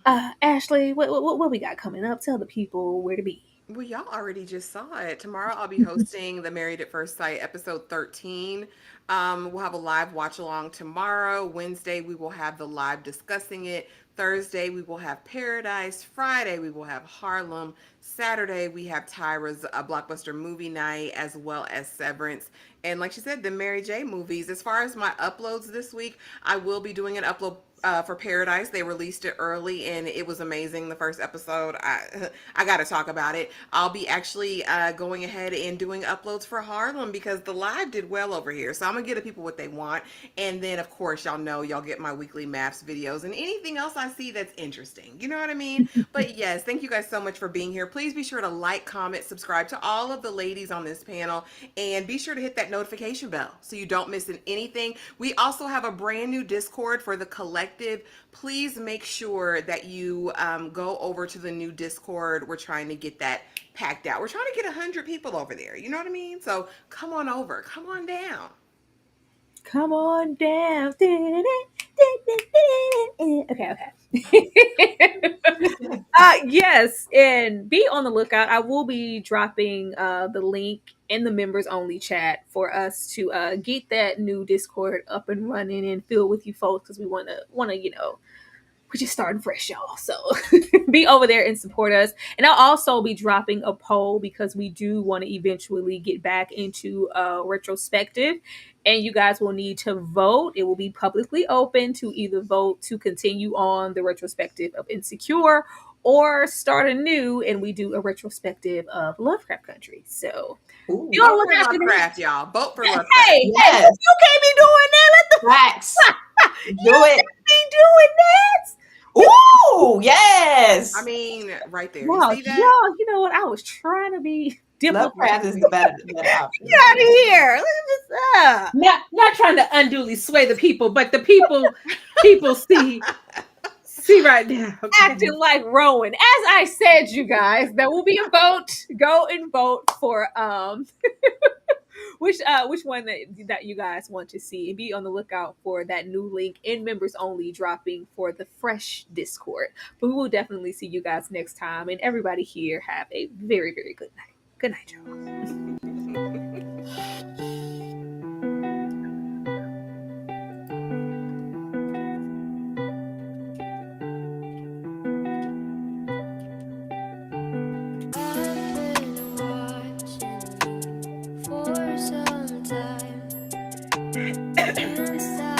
Speaker 1: Ashley, what we got coming up? Tell the people where to be.
Speaker 3: Well, y'all already just saw it. Tomorrow I'll be hosting the Married at First Sight episode 13. We'll have a live watch along tomorrow. Wednesday we will have the live discussing it. Thursday we will have Paradise. Friday we will have Harlem. Saturday we have Tyra's blockbuster movie night as well as Severance. And like she said, the Mary J movies. As far as my uploads this week, I will be doing an upload for Paradise. They released it early and it was amazing. The first episode, I got to talk about it. I'll be actually going ahead and doing uploads for Harlem because the live did well over here. So I'm gonna get the people what they want. And then of course, y'all get my weekly maps videos and anything else I see that's interesting. You know what I mean? But yes, thank you guys so much for being here. Please be sure to like, comment, subscribe to all of the ladies on this panel, and be sure to hit that notification bell so you don't miss anything. We also have a brand new Discord for the collective. Please make sure that you go over to the new Discord. We're trying to get that packed out. We're trying to get 100 people over there. You know what I mean? So come on over. Come on down.
Speaker 1: Come on down. Okay. Yes, and be on the lookout. I will be dropping the link in the members only chat for us to get that new Discord up and running and filled with you folks because we want to we're just starting fresh, y'all. So be over there and support us. And I'll also be dropping a poll because we do want to eventually get back into retrospective. And you guys will need to vote. It will be publicly open to either vote to continue on the retrospective of Insecure or start anew and we do a retrospective of Lovecraft Country. So
Speaker 2: Ooh.
Speaker 1: you don't
Speaker 3: Vote
Speaker 1: look
Speaker 3: for
Speaker 1: after
Speaker 3: Lovecraft, y'all. Vote for Lovecraft.
Speaker 1: Hey,
Speaker 2: Yes.
Speaker 1: you can't be doing that. Let the
Speaker 2: Facts.
Speaker 1: you
Speaker 2: Do it.
Speaker 1: can't be doing that.
Speaker 2: Ooh, yes.
Speaker 3: I mean, right there.
Speaker 1: Wow,
Speaker 3: You see that?
Speaker 1: y'all, you know what? I was trying to be
Speaker 2: Lovecraft is the better option.
Speaker 1: Get out of here. Look at this.
Speaker 4: Not trying to unduly sway the people, but the people see right now. Okay.
Speaker 1: Acting like Rowan. As I said, you guys, there will be a vote. Go and vote for which one that you guys want to see, and be on the lookout for that new link in members only dropping for the fresh Discord. But we will definitely see you guys next time, and everybody here have a very, very good night. Good night, y'all.
Speaker 5: inside.